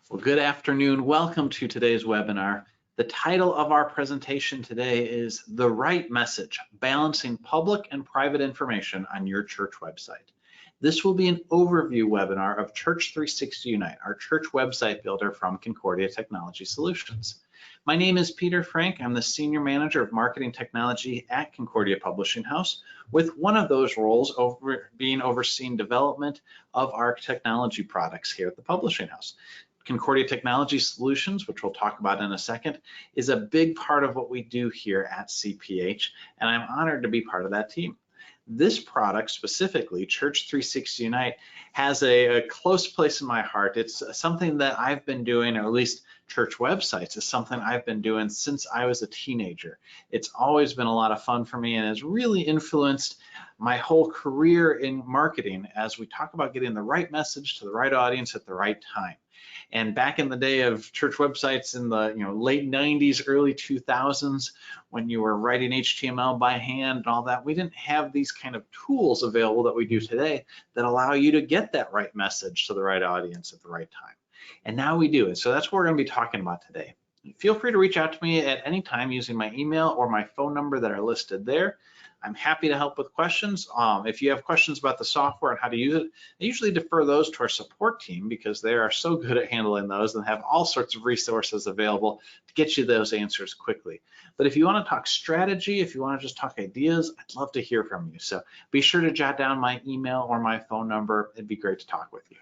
Well, good afternoon. Welcome to today's webinar. The title of our presentation today is The Right Message, Balancing Public and Private Information on Your Church Website. This will be an overview webinar of Church360 Unite, our church website builder from Concordia Technology Solutions. My name is Peter Frank. I'm the Senior Manager of Marketing Technology at Concordia Publishing House, with one of those roles overseeing development of our technology products here at the Publishing House. Concordia Technology Solutions, which we'll talk about in a second, is a big part of what we do here at CPH, and I'm honored to be part of that team. This product specifically, Church360 Unite, has a close place in my heart. It's something that I've been doing, or at least church websites is something I've been doing since I was a teenager. It's always been a lot of fun for me and has really influenced my whole career in marketing as we talk about getting the right message to the right audience at the right time. And back in the day of church websites in the late 90s, early 2000s, when you were writing HTML by hand and all that, we didn't have these kind of tools available that we do today that allow you to get that right message to the right audience at the right time. And now we do it. So that's what we're going to be talking about today. Feel free to reach out to me at any time using my email or my phone number that are listed there. I'm happy to help with questions. If you have questions about the software and how to use it, I usually defer those to our support team because they are so good at handling those and have all sorts of resources available to get you those answers quickly. But if you want to talk strategy, if you want to just talk ideas, I'd love to hear from you. So be sure to jot down my email or my phone number. It'd be great to talk with you.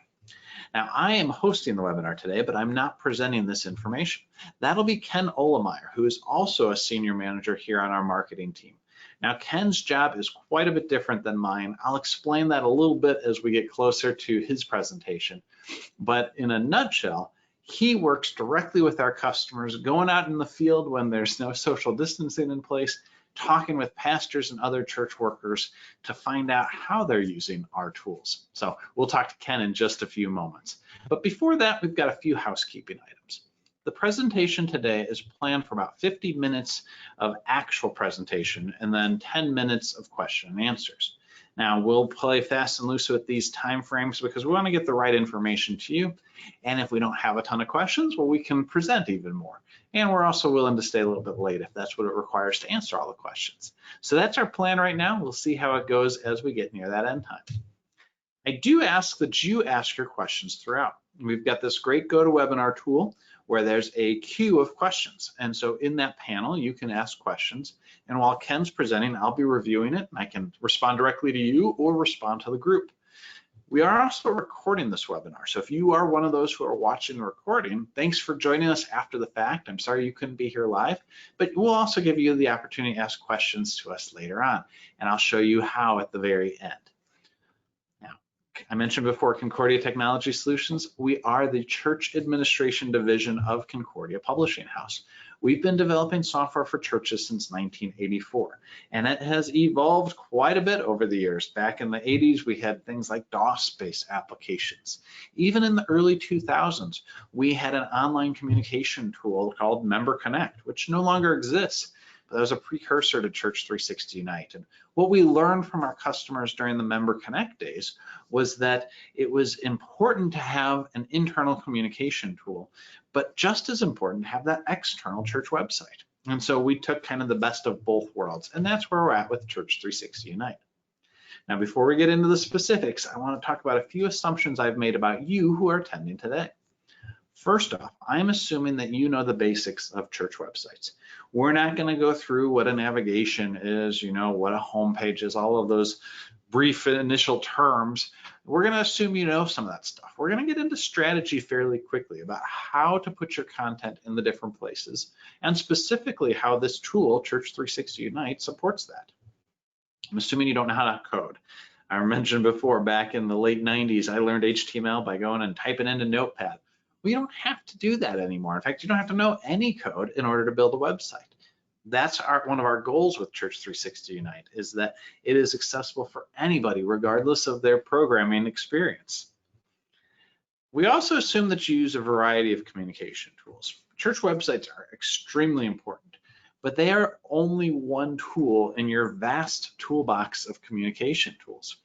Now, I am hosting the webinar today, but I'm not presenting this information. That'll be Ken Olemeyer, who is also a senior manager here on our marketing team. Now, Ken's job is quite a bit different than mine. I'll explain that a little bit as we get closer to his presentation. But in a nutshell, he works directly with our customers, going out in the field when there's no social distancing in place, talking with pastors and other church workers to find out how they're using our tools. So we'll talk to Ken in just a few moments. But before that, we've got a few housekeeping items. The presentation today is planned for about 50 minutes of actual presentation and then 10 minutes of question and answers. Now, we'll play fast and loose with these time frames because we want to get the right information to you. And if we don't have a ton of questions, well, we can present even more. And we're also willing to stay a little bit late if that's what it requires to answer all the questions. So that's our plan right now. We'll see how it goes as we get near that end time. I do ask that you ask your questions throughout. We've got this great GoToWebinar tool where there's a queue of questions. And so in that panel, you can ask questions. And while Ken's presenting, I'll be reviewing it and I can respond directly to you or respond to the group. We are also recording this webinar. So if you are one of those who are watching the recording, thanks for joining us after the fact. I'm sorry you couldn't be here live, but we'll also give you the opportunity to ask questions to us later on. And I'll show you how at the very end. I mentioned before Concordia Technology Solutions, we are the church administration division of Concordia Publishing House. We've been developing software for churches since 1984, and it has evolved quite a bit over the years. Back in the 80s, we had things like DOS-based applications. Even in the early 2000s, we had an online communication tool called Member Connect, which no longer exists. But that was a precursor to Church360 Unite. And what we learned from our customers during the Member Connect days was that it was important to have an internal communication tool, but just as important to have that external church website. And so we took kind of the best of both worlds, and that's where we're at with Church360 Unite. Now, before we get into the specifics, I want to talk about a few assumptions I've made about you who are attending today. First off, I'm assuming that you know the basics of church websites. We're not going to go through what a navigation is, what a homepage is, all of those brief initial terms. We're going to assume you know some of that stuff. We're going to get into strategy fairly quickly about how to put your content in the different places, and specifically how this tool, Church360 Unite, supports that. I'm assuming you don't know how to code. I mentioned before, back in the late 90s, I learned HTML by going and typing into Notepad. We don't have to do that anymore. In fact, you don't have to know any code in order to build a website. That's one of our goals with Church360 Unite, is that it is accessible for anybody, regardless of their programming experience. We also assume that you use a variety of communication tools. Church websites are extremely important, but they are only one tool in your vast toolbox of communication tools.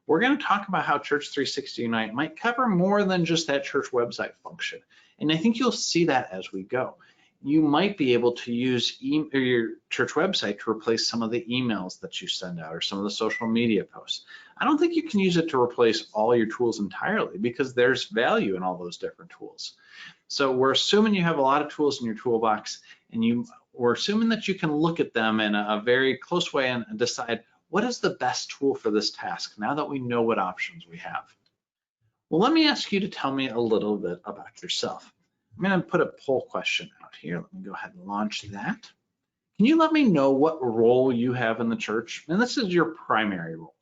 We're going to talk about how Church360 Unite might cover more than just that church website function. And I think you'll see that as we go. You might be able to use your church website to replace some of the emails that you send out or some of the social media posts. I don't think you can use it to replace all your tools entirely because there's value in all those different tools. So we're assuming you have a lot of tools in your toolbox, and we're assuming that you can look at them in a very close way and decide what is the best tool for this task now that we know what options we have. Well, let me ask you to tell me a little bit about yourself. I'm going to put a poll question out here. Let me go ahead and launch that. Can you let me know what role you have in the church? And this is your primary role.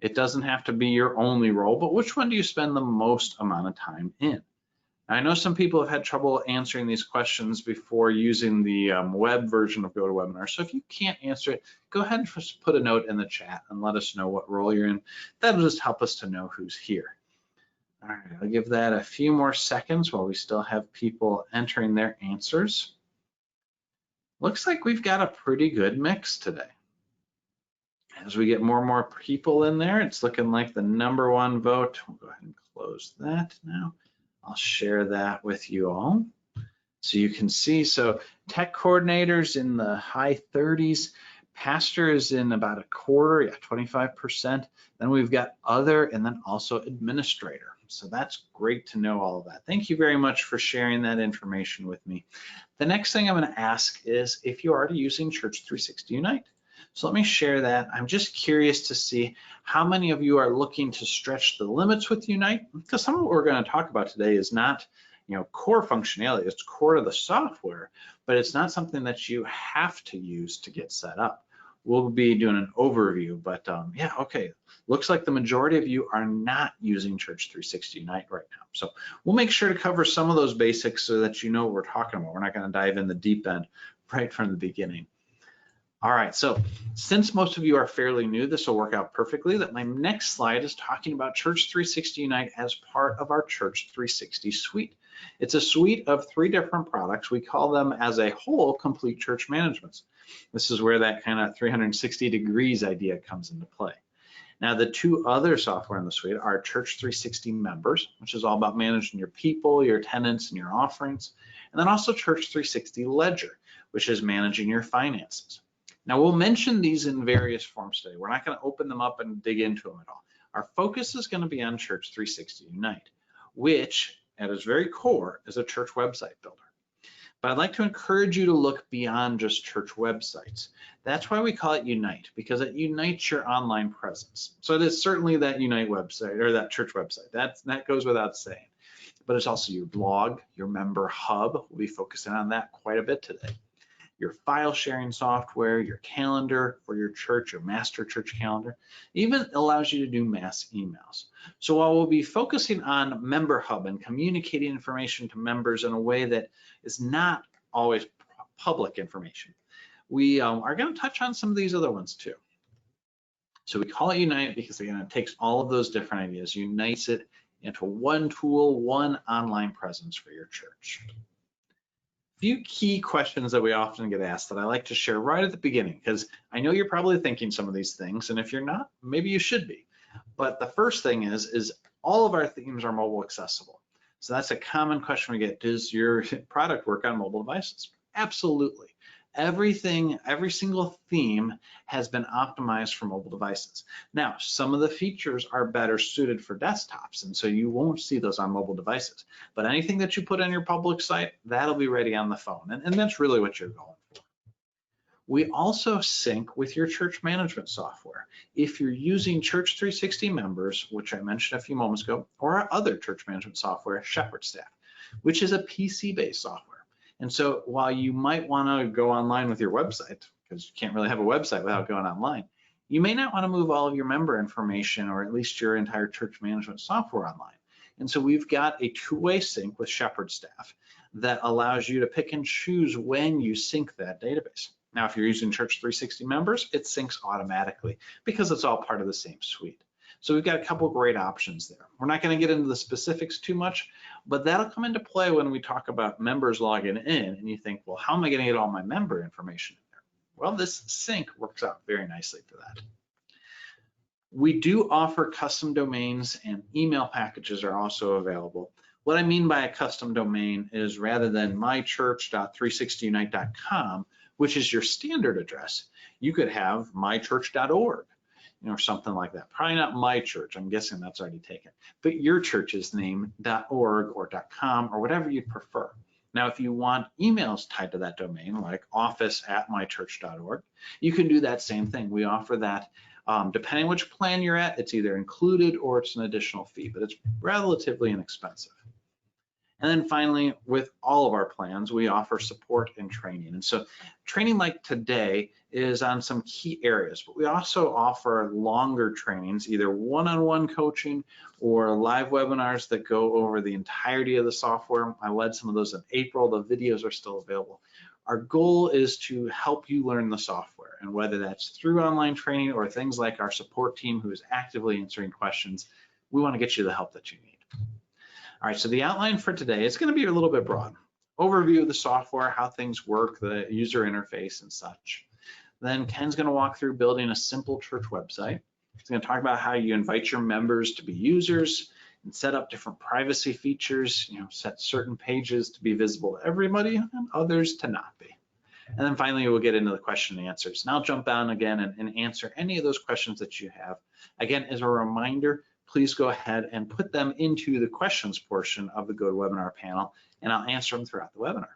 It doesn't have to be your only role, but which one do you spend the most amount of time in? I know some people have had trouble answering these questions before using the web version of GoToWebinar. So if you can't answer it, go ahead and just put a note in the chat and let us know what role you're in. That'll just help us to know who's here. All right, I'll give that a few more seconds while we still have people entering their answers. Looks like we've got a pretty good mix today. As we get more and more people in there, it's looking like the #1 vote. We'll go ahead and close that now. I'll share that with you all so you can see. So tech coordinators in the high 30s, pastor is in about a quarter, yeah, 25%. Then we've got other, and then also administrator. So that's great to know all of that. Thank you very much for sharing that information with me. The next thing I'm going to ask is if you're already using Church360 Unite. So let me share that. I'm just curious to see how many of you are looking to stretch the limits with Unite, because some of what we're going to talk about today is not, core functionality. It's core to the software, but it's not something that you have to use to get set up. We'll be doing an overview, but yeah, okay. Looks like the majority of you are not using Church360 Unite right now. So we'll make sure to cover some of those basics so that you know what we're talking about. We're not going to dive in the deep end right from the beginning. All right, so since most of you are fairly new, this will work out perfectly that my next slide is talking about Church360 Unite as part of our Church360 suite. It's a suite of 3 different products. We call them as a whole complete church management. This is where that kind of 360 degrees idea comes into play. Now, the 2 other software in the suite are Church360 Members, which is all about managing your people, your attendance, and your offerings. And then also Church360 Ledger, which is managing your finances. Now, we'll mention these in various forms today. We're not going to open them up and dig into them at all. Our focus is going to be on Church360 Unite, which at its very core is a church website builder. But I'd like to encourage you to look beyond just church websites. That's why we call it Unite, because it unites your online presence. So it is certainly that Unite website or that church website. That goes without saying. But it's also your blog, your member hub. We'll be focusing on that quite a bit today. Your file sharing software, your calendar for your church, your master church calendar, even allows you to do mass emails. So while we'll be focusing on Member Hub and communicating information to members in a way that is not always public information, we are going to touch on some of these other ones too. So we call it Unite because again, it takes all of those different ideas, unites it into one tool, one online presence for your church. Few key questions that we often get asked that I like to share right at the beginning, because I know you're probably thinking some of these things, and if you're not, maybe you should be. But the first thing is all of our themes are mobile accessible. So that's a common question we get. Does your product work on mobile devices? Absolutely. Every single theme has been optimized for mobile devices. Now, some of the features are better suited for desktops, and so you won't see those on mobile devices. But anything that you put on your public site, that'll be ready on the phone, and that's really what you're going for. We also sync with your church management software. If you're using Church360 Members, which I mentioned a few moments ago, or our other church management software, Shepherd Staff, which is a PC-based software. And so while you might want to go online with your website, because you can't really have a website without going online, you may not want to move all of your member information or at least your entire church management software online. And so we've got a 2-way sync with Shepherd Staff that allows you to pick and choose when you sync that database. Now, if you're using Church360 Members, it syncs automatically because it's all part of the same suite. So we've got a couple great options there. We're not going to get into the specifics too much, but that'll come into play when we talk about members logging in and you think, well, how am I going to get all my member information in there? Well, this sync works out very nicely for that. We do offer custom domains, and email packages are also available. What I mean by a custom domain is rather than mychurch.360unite.com, which is your standard address, you could have mychurch.org, or something like that. Probably not my church, I'm guessing that's already taken, but your church's name, .org or .com or whatever you'd prefer. Now, if you want emails tied to that domain, like office@mychurch.org, you can do that same thing. We offer that. Depending which plan you're at, it's either included or it's an additional fee, but it's relatively inexpensive. And then finally, with all of our plans, we offer support and training. And so training like today is on some key areas, but we also offer longer trainings, either one-on-one coaching or live webinars that go over the entirety of the software. I led some of those in April. The videos are still available. Our goal is to help you learn the software, and whether that's through online training or things like our support team who is actively answering questions, we want to get you the help that you need. All right, so the outline for today is going to be a little bit broad. Overview of the software, how things work, the user interface and such. Then Ken's going to walk through building a simple church website. He's going to talk about how you invite your members to be users and set up different privacy features, set certain pages to be visible to everybody and others to not be. And then finally, we'll get into the question and answers. And I'll jump down again and answer any of those questions that you have. Again, as a reminder, please go ahead and put them into the questions portion of the GoToWebinar panel, and I'll answer them throughout the webinar.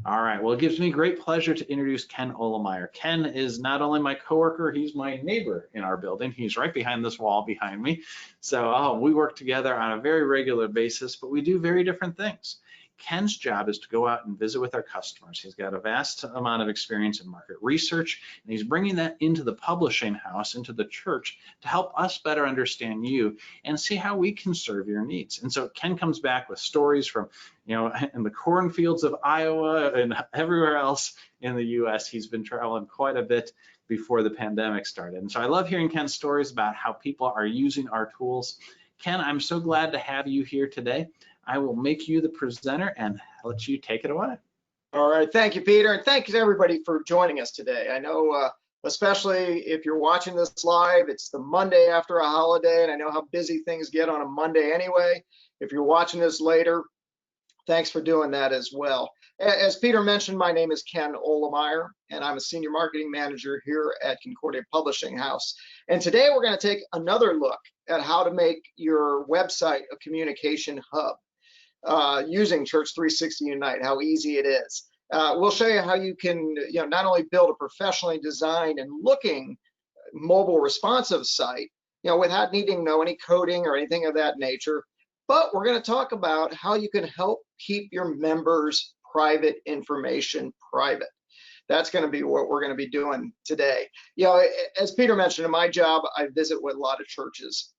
All right, well, it gives me great pleasure to introduce Ken Olemeyer. Ken is not only my coworker, he's my neighbor in our building. He's right behind this wall behind me. So we work together on a very regular basis, but we do very different things. Ken's job is to go out and visit with our customers. He's got a vast amount of experience in market research, and he's bringing that into the publishing house, into the church, to help us better understand you and see how we can serve your needs. And so Ken comes back with stories from, in the cornfields of Iowa and everywhere else in the US. He's been traveling quite a bit before the pandemic started. And so I love hearing Ken's stories about how people are using our tools. Ken, I'm so glad to have you here today. I will make you the presenter and let you take it away. All right, thank you, Peter, and thank you to everybody for joining us today. I know, especially if you're watching this live, it's the Monday after a holiday, and I know how busy things get on a Monday anyway. If you're watching this later, thanks for doing that as well. As Peter mentioned, my name is Ken Olemeyer, and I'm a Senior Marketing Manager here at Concordia Publishing House. And today we're going to take another look at how to make your website a communication hub. Using Church360 Unite, how easy it is. We'll show you how you can, not only build a professionally designed and looking mobile responsive site, without needing to know any coding or anything of that nature, but we're going to talk about how you can help keep your members' private information private. That's going to be what we're going to be doing today. As Peter mentioned, in my job, I visit with a lot of churches.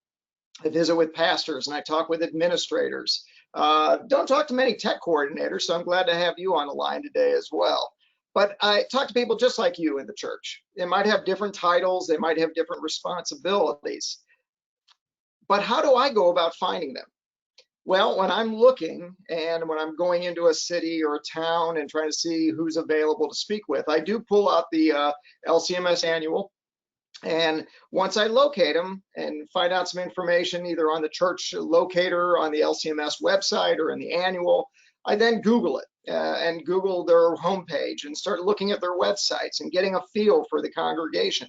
I visit with pastors and I talk with administrators. Don't talk to many tech coordinators, so I'm glad to have you on the line today as well. But I talk to people just like you in the church. They might have different titles, they might have different responsibilities. But how do I go about finding them? Well, when I'm looking and when I'm going into a city or a town and trying to see who's available to speak with, I do pull out the LCMS annual. And once I locate them and find out some information either on the church locator, on the LCMS website, or in the annual, I then Google it and Google their homepage and start looking at their websites and getting a feel for the congregation.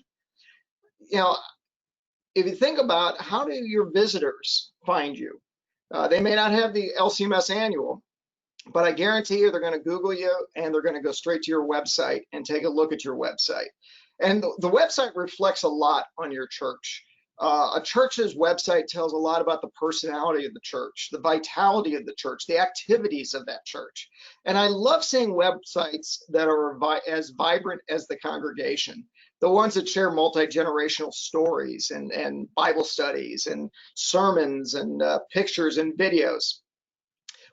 If you think about how do your visitors find you, they may not have the LCMS annual, but I guarantee you they're going to Google you and they're going to go straight to your website and take a look at your website. And the website reflects a lot on your church. A church's website tells a lot about the personality of the church, the vitality of the church, the activities of that church. And I love seeing websites that are as vibrant as the congregation, the ones that share multi-generational stories and Bible studies and sermons and pictures and videos.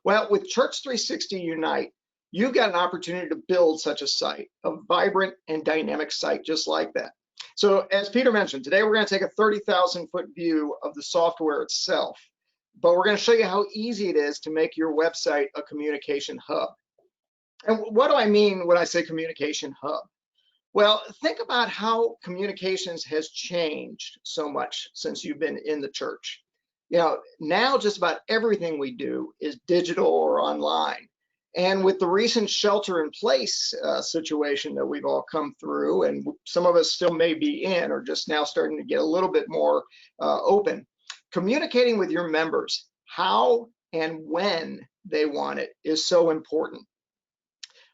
Well, with Church360 Unite, you've got an opportunity to build such a site, a vibrant and dynamic site just like that. So as Peter mentioned, today we're going to take a 30,000-foot view of the software itself, but we're going to show you how easy it is to make your website a communication hub. And what do I mean when I say communication hub? Well, think about how communications has changed so much since you've been in the church. Now just about everything we do is digital or online. And with the recent shelter in place situation that we've all come through, and some of us still may be in or just now starting to get a little bit more open, communicating with your members how and when they want it is so important.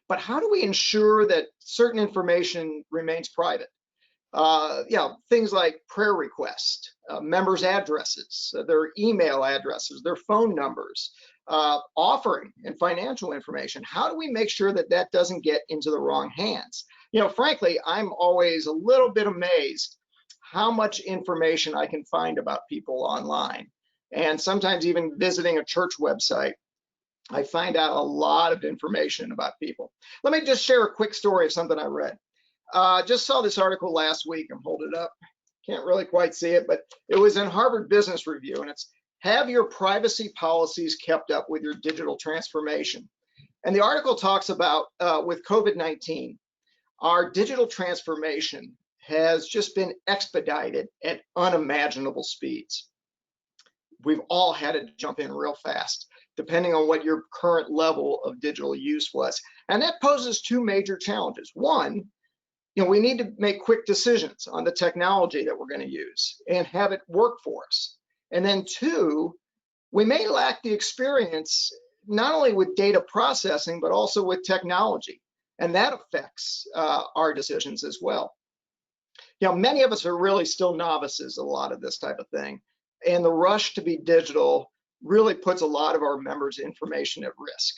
But how do we ensure that certain information remains private? Things like prayer requests, members' addresses, their email addresses, their phone numbers, offering and financial information. How do we make sure that that doesn't get into the wrong hands? Frankly, I'm always a little bit amazed how much information I can find about people online. And sometimes even visiting a church website, I find out a lot of information about people. Let me just share a quick story of something I read. Just saw this article last week. I'm holding it up. Can't really quite see it, but it was in Harvard Business Review, and it's "Have your privacy policies kept up with your digital transformation?" And the article talks about with COVID-19, our digital transformation has just been expedited at unimaginable speeds. We've all had to jump in real fast, depending on what your current level of digital use was. And that poses two major challenges. One, we need to make quick decisions on the technology that we're going to use and have it work for us. And then two, we may lack the experience not only with data processing, but also with technology. And that affects our decisions as well. Many of us are really still novices a lot of this type of thing. And the rush to be digital really puts a lot of our members' information at risk.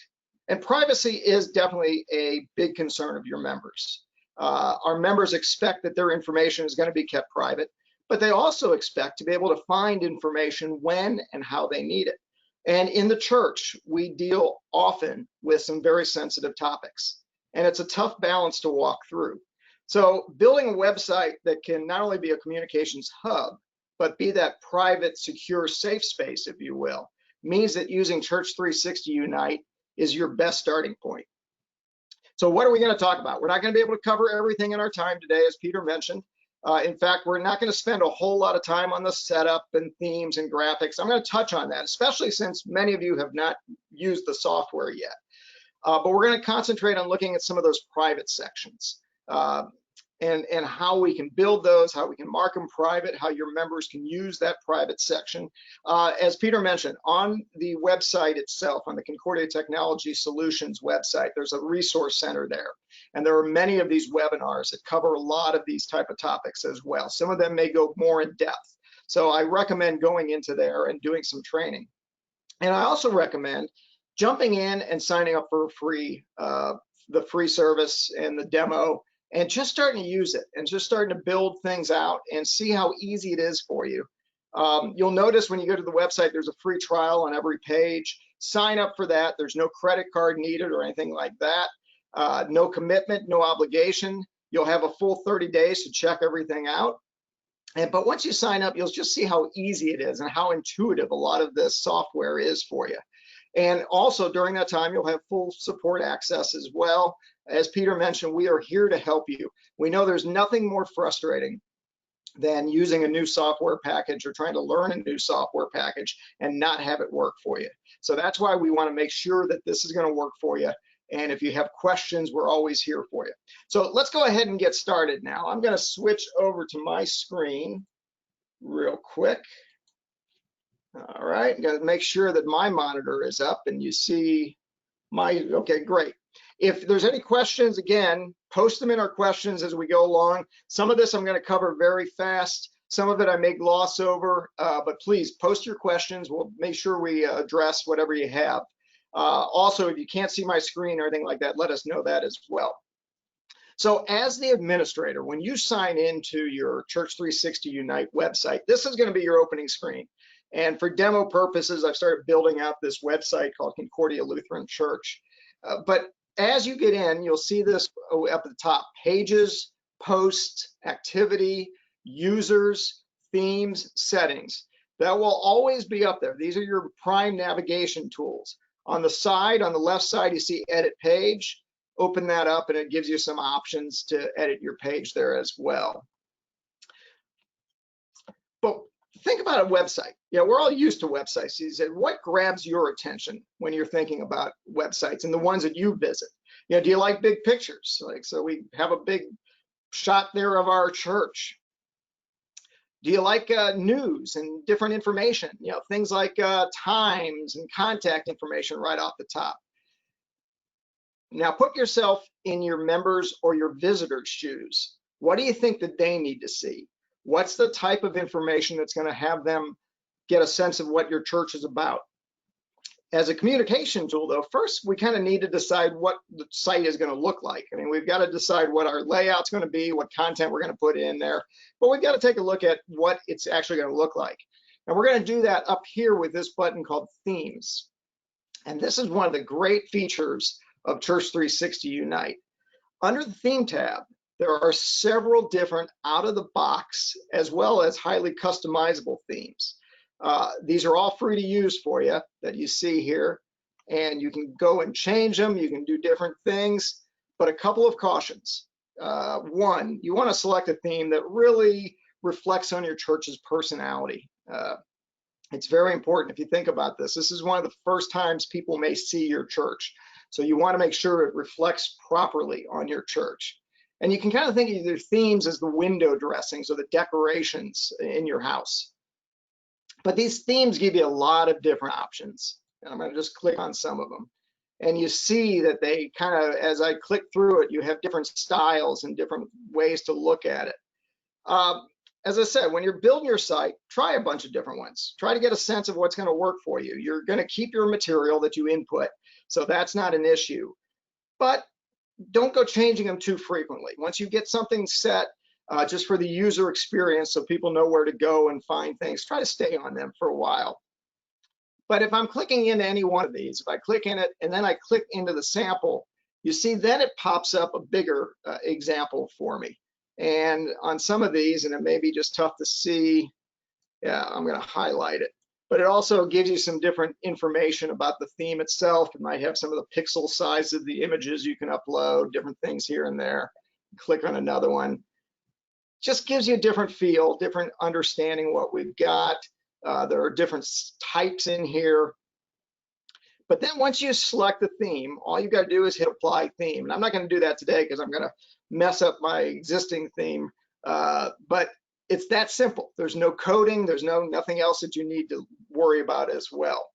And privacy is definitely a big concern of your members. Our members expect that their information is going to be kept private, but they also expect to be able to find information when and how they need it. And in the church, we deal often with some very sensitive topics, and it's a tough balance to walk through. So building a website that can not only be a communications hub, but be that private, secure, safe space, if you will, means that using Church360 Unite is your best starting point. So what are we going to talk about? We're not going to be able to cover everything in our time today, as Peter mentioned. In fact, we're not going to spend a whole lot of time on the setup and themes and graphics. I'm going to touch on that, especially since many of you have not used the software yet. But we're going to concentrate on looking at some of those private sections and how we can build those, how we can mark them private, how your members can use that private section. As Peter mentioned, on the website itself, on the Concordia Technology Solutions website, there's a resource center there. And there are many of these webinars that cover a lot of these type of topics as well. Some of them may go more in depth. So I recommend going into there and doing some training. And I also recommend jumping in and signing up for the free service and the demo, and just starting to use it and just starting to build things out and see how easy it is for you. You'll notice when you go to the website, there's a free trial on every page. Sign up for that. There's no credit card needed or anything like that. No commitment, no obligation. You'll have a full 30 days to check everything out. But once you sign up, you'll just see how easy it is and how intuitive a lot of this software is for you. And also during that time, you'll have full support access as well. As Peter mentioned, we are here to help you. We know there's nothing more frustrating than using a new software package or trying to learn a new software package and not have it work for you. So that's why we want to make sure that this is going to work for you. And if you have questions, we're always here for you. So let's go ahead and get started now. I'm going to switch over to my screen real quick. All right, I'm going to make sure that my monitor is up and you see my, okay, great. If there's any questions, again, post them in our questions as we go along. Some of this I'm going to cover very fast. Some of it I may gloss over, but please post your questions. We'll make sure we address whatever you have. Also, if you can't see my screen or anything like that, let us know that as well. So as the administrator, when you sign into your Church360 Unite website, this is going to be your opening screen. And for demo purposes, I've started building out this website called Concordia Lutheran Church. But as you get in, you'll see this up at the top: pages, posts, activity, users, themes, settings. That will always be up there. These are your prime navigation tools. On the side, on the left side, you see edit page. open that up and it gives you some options to edit your page there as well. But think about a website. We're all used to websites. You said, what grabs your attention when you're thinking about websites and the ones that you visit? Do you like big pictures? So we have a big shot there of our church. Do you like news and different information? Things like times and contact information right off the top. Now put yourself in your members' or your visitors' shoes. What do you think that they need to see? What's the type of information that's going to have them get a sense of what your church is about? As a communication tool, though, first we kind of need to decide what the site is going to look like. I mean, we've got to decide what our layout's going to be, what content we're going to put in there, but we've got to take a look at what it's actually going to look like. And we're going to do that up here with this button called Themes. And this is one of the great features of Church360 Unite. Under the Theme tab, there are several different out-of-the-box as well as highly customizable themes. These are all free to use for you that you see here, and you can go and change them. You can do different things, but a couple of cautions. One, you want to select a theme that really reflects on your church's personality. It's very important if you think about this. This is one of the first times people may see your church, so you want to make sure it reflects properly on your church. And you can kind of think of your themes as the window dressings or the decorations in your house. But these themes give you a lot of different options. And I'm going to just click on some of them. And you see that they kind of, as I click through it, you have different styles and different ways to look at it. As I said, when you're building your site, try a bunch of different ones. Try to get a sense of what's going to work for you. You're going to keep your material that you input, so that's not an issue. But don't go changing them too frequently. Once you get something set, just for the user experience so people know where to go and find things, try to stay on them for a while. But if I'm clicking into any one of these, if I click in it and then I click into the sample, you see then it pops up a bigger example for me. And on some of these, and it may be just tough to see, yeah, I'm going to highlight it. But it also gives you some different information about the theme itself. It might have some of the pixel size of the images you can upload, different things here and there. Click on another one. Just gives you a different feel, different understanding of what we've got. There are different types in here. But then once you select the theme, all you got to do is hit Apply Theme. And I'm not going to do that today because I'm going to mess up my existing theme. But it's that simple. There's no coding. There's nothing else that you need to worry about as well.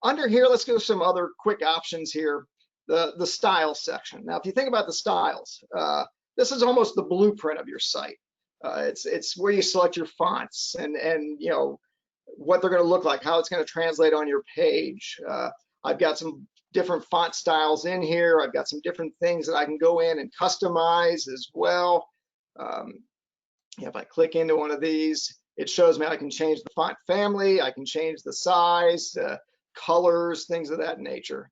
Under here, let's go to some other quick options here. The style section. Now, if you think about the styles, this is almost the blueprint of your site. It's where you select your fonts and you know what they're going to look like, how it's going to translate on your page. I've got some different font styles in here. I've got some different things that I can go in and customize as well. If I click into one of these, it shows me I can change the font family, I can change the size, colors, things of that nature.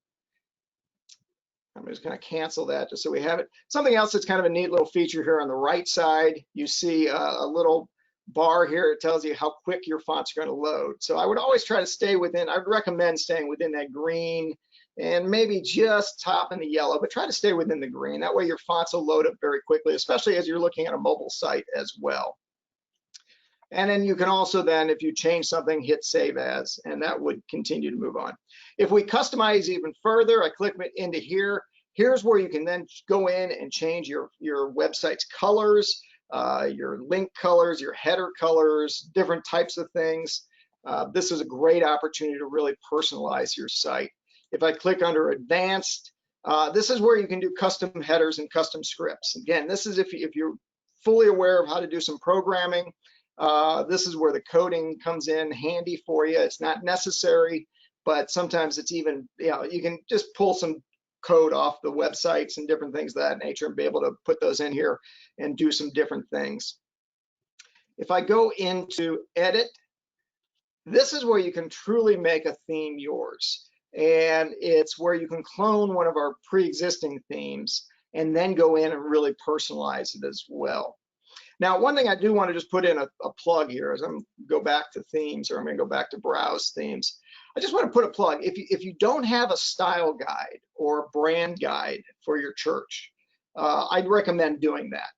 I'm just going to cancel that just so we have it. Something else that's kind of a neat little feature here on the right side, you see a little bar here. It tells you how quick your fonts are going to load. So I would always try to stay within, I would recommend staying within that green and maybe just topping the yellow, but try to stay within the green. That way your fonts will load up very quickly, especially as you're looking at a mobile site as well. And then you can also then, if you change something, hit Save As, and that would continue to move on. If we customize even further, I click into here. Here's where you can then go in and change your website's colors, your link colors, your header colors, different types of things. This is a great opportunity to really personalize your site. If I click under Advanced, this is where you can do custom headers and custom scripts. Again, this is if you're fully aware of how to do some programming. This is where the coding comes in handy for you. It's not necessary, but sometimes it's even, you can just pull some code off the websites and different things of that nature and be able to put those in here and do some different things. If I go into Edit, this is where you can truly make a theme yours. And it's where you can clone one of our pre-existing themes and then go in and really personalize it as well. Now, one thing I do want to just put in a plug here as I'm go back to themes, or I'm going to go back to browse themes. I just want to put a plug. If you don't have a style guide or a brand guide for your church, I'd recommend doing that.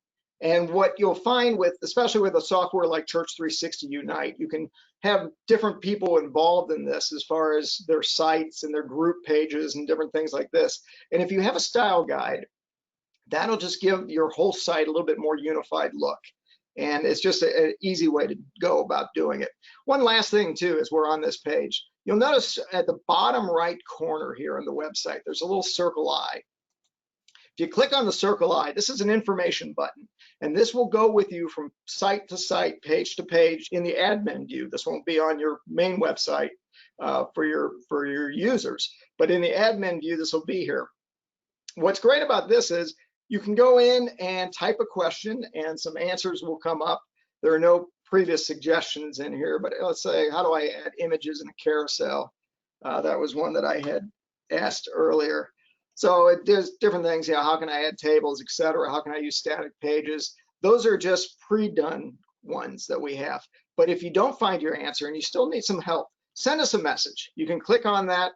And what you'll find with, especially with a software like Church360 Unite, you can have different people involved in this as far as their sites and their group pages and different things like this. And if you have a style guide, that'll just give your whole site a little bit more unified look. And it's just an easy way to go about doing it. One last thing too, as we're on this page, you'll notice at the bottom right corner here on the website, there's a little circle eye. If you click on the circle eye, this is an information button, and this will go with you from site to site, page to page in the admin view. This won't be on your main website for your users, but in the admin view, this will be here. What's great about this is you can go in and type a question and some answers will come up. There are no previous suggestions in here, but let's say, how do I add images in a carousel? That was one that I had asked earlier. So there's different things, you know, how can I add tables, etc.? How can I use static pages? Those are just pre-done ones that we have. But if you don't find your answer and you still need some help, send us a message. You can click on that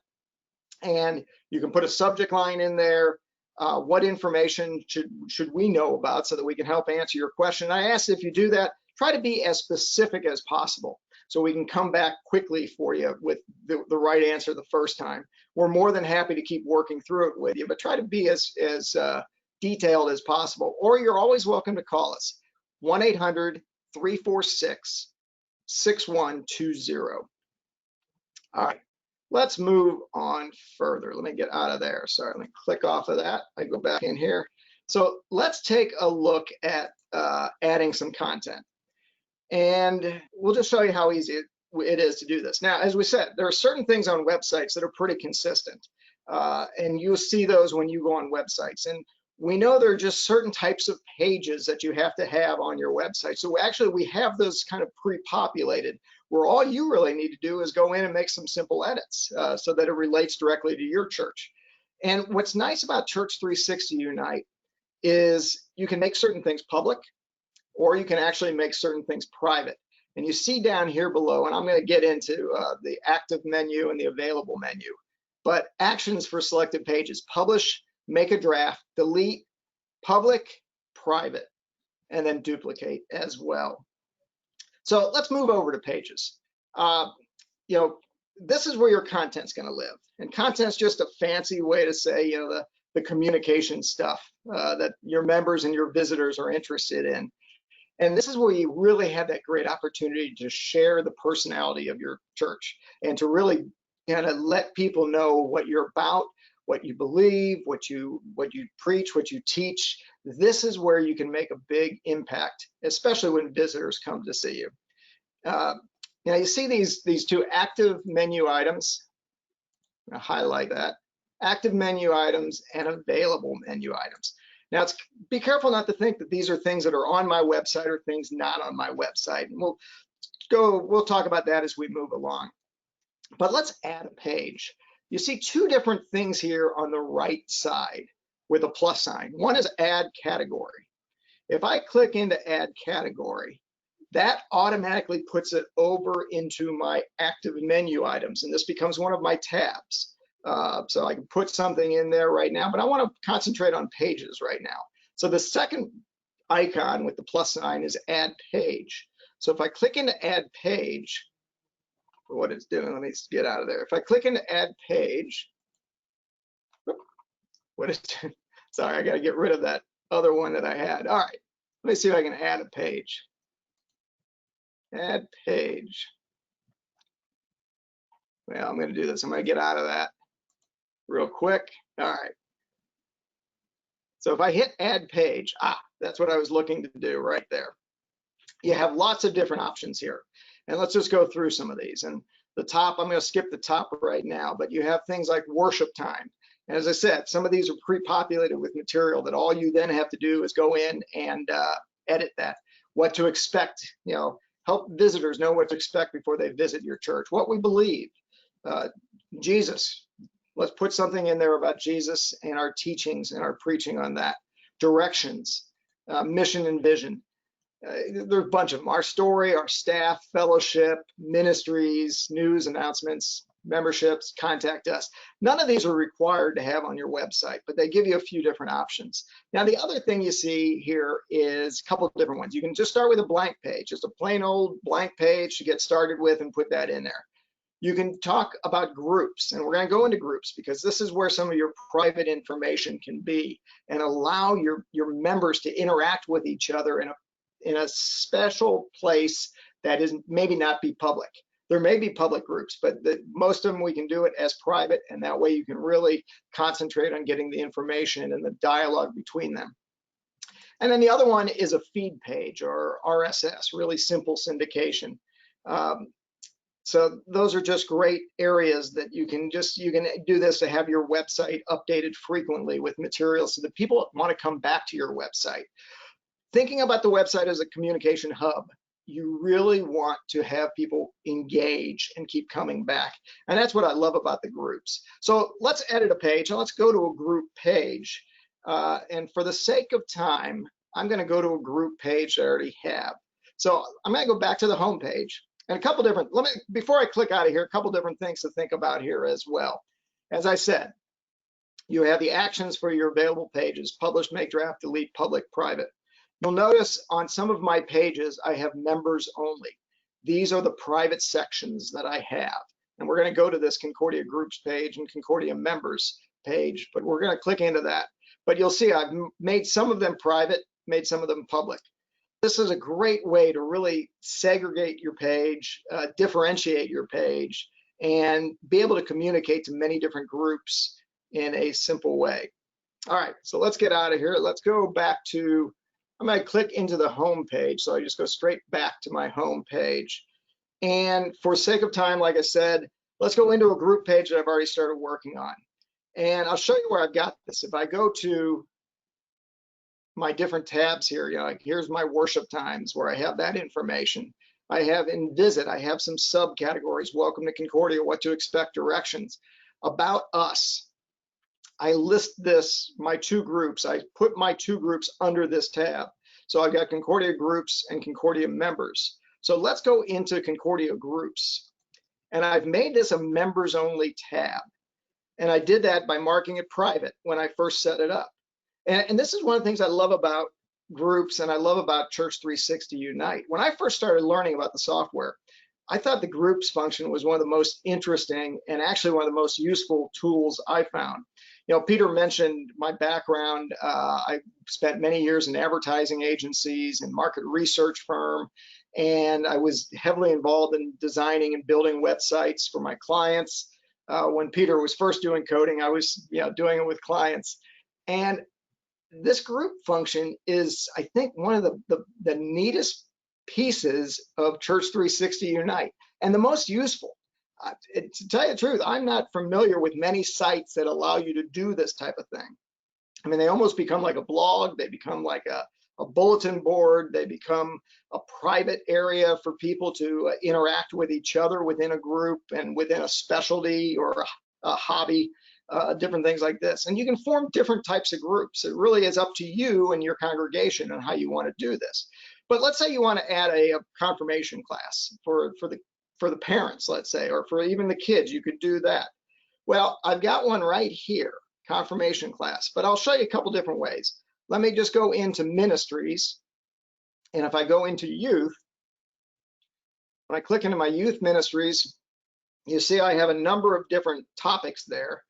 and you can put a subject line in there. What information should we know about so that we can help answer your question? I ask if you do that, try to be as specific as possible so we can come back quickly for you with the right answer the first time. We're more than happy to keep working through it with you, but try to be as detailed as possible. Or you're always welcome to call us, 1-800-346-6120. All right. Let's move on further. Let me get out of there. Sorry, let me click off of that. I go back in here. So let's take a look at adding some content. And we'll just show you how easy it is to do this. Now, as we said, there are certain things on websites that are pretty consistent. And you'll see those when you go on websites. And we know there are just certain types of pages that you have to have on your website. So actually, we have those kind of pre-populated, where all you really need to do is go in and make some simple edits so that it relates directly to your church. And what's nice about Church360 Unite is you can make certain things public, or you can actually make certain things private. And you see down here below, and I'm going to get into the active menu and the available menu, but actions for selected pages: publish, make a draft, delete, public, private, and then duplicate as well. So let's move over to pages. You know, this is where your content's going to live, and content's just a fancy way to say, you know, the communication stuff that your members and your visitors are interested in. And this is where you really have that great opportunity to share the personality of your church and to really kind of let people know what you're about, what you believe, what you preach, what you teach. This is where you can make a big impact, especially when visitors come to see you. Now you see these two active menu items. I'm going to highlight that. Active menu items and available menu items. Now, be careful not to think that these are things that are on my website or things not on my website. And we'll talk about that as we move along. But let's add a page. You see two different things here on the right side with a plus sign. One is add category. If I click into add category, that automatically puts it over into my active menu items, and this becomes one of my tabs. So I can put something in there right now, but I want to concentrate on pages right now. So the second icon with the plus sign is add page. So if I click into add page, what it's doing, let me get out of there. If I click into add page, what is it? Sorry, I got to get rid of that other one that I had. All right, let me see if I can add a page. Add page. Well, I'm going to do this. I'm going to get out of that real quick. All right. So if I hit add page, that's what I was looking to do right there. You have lots of different options here. And let's just go through some of these. And the top, I'm going to skip the top right now, but you have things like worship time. And as I said, some of these are pre-populated with material that all you then have to do is go in and edit that. What to expect, you know, help visitors know what to expect before they visit your church. What we believe, Jesus. Let's put something in there about Jesus and our teachings and our preaching on that. Directions, mission and vision. There's a bunch of them: our story, our staff, fellowship, ministries, news announcements, memberships, contact us. None of these are required to have on your website, but they give you a few different options. Now, the other thing you see here is a couple of different ones. You can just start with a blank page, just a plain old blank page to get started with and put that in there. You can talk about groups, and we're going to go into groups because this is where some of your private information can be, and allow your members to interact with each other in a special place that is maybe not be public. There may be public groups, but most of them we can do it as private, and that way you can really concentrate on getting the information and the dialogue between them. And then the other one is a feed page, or RSS, really simple syndication. So those are just great areas that you can do this to have your website updated frequently with materials so that people want to come back to your website. Thinking about the website as a communication hub, you really want to have people engage and keep coming back. And that's what I love about the groups. So let's edit a page and let's go to a group page. And for the sake of time, I'm going to go to a group page I already have. So I'm going to go back to the home page. And a couple different, before I click out of here, a couple different things to think about here as well. As I said, you have the actions for your available pages: publish, make, draft, delete, public, private. You'll notice on some of my pages, I have members only. These are the private sections that I have. And we're going to go to this Concordia groups page and Concordia members page, but we're going to click into that. But you'll see I've made some of them private, made some of them public. This is a great way to really segregate your page, differentiate your page, and be able to communicate to many different groups in a simple way. All right, so let's get out of here. Let's go back to, I'm going to click into the home page. So I just go straight back to my home page. And for sake of time, like I said, let's go into a group page that I've already started working on. And I'll show you where I've got this. If I go to my different tabs here, like here's my worship times where I have that information. I have in visit, I have some subcategories: welcome to Concordia, what to expect, directions, about us. I list my two groups. I put my two groups under this tab. So I've got Concordia groups and Concordia members. So let's go into Concordia groups. And I've made this a members only tab. And I did that by marking it private when I first set it up. And this is one of the things I love about groups, and I love about Church360 Unite. When I first started learning about the software, I thought the groups function was one of the most interesting and actually one of the most useful tools I found. You know, Peter mentioned my background. I spent many years in advertising agencies and market research firm, and I was heavily involved in designing and building websites for my clients. When Peter was first doing coding, I was doing it with clients. And this group function is, I think, one of the neatest pieces of Church360 Unite, and the most useful. To tell you the truth, I'm not familiar with many sites that allow you to do this type of thing. I mean, they almost become like a blog. They become like a bulletin board. They become a private area for people to interact with each other within a group and within a specialty or a hobby. Different things like this. And you can form different types of groups. It really is up to you and your congregation on how you want to do this. But let's say you want to add a confirmation class for the parents, let's say, or for even the kids. You could do that. Well, I've got one right here, confirmation class, but I'll show you a couple different ways. Let me just go into ministries. And if I go into youth, when I click into my youth ministries, you see I have a number of different topics there.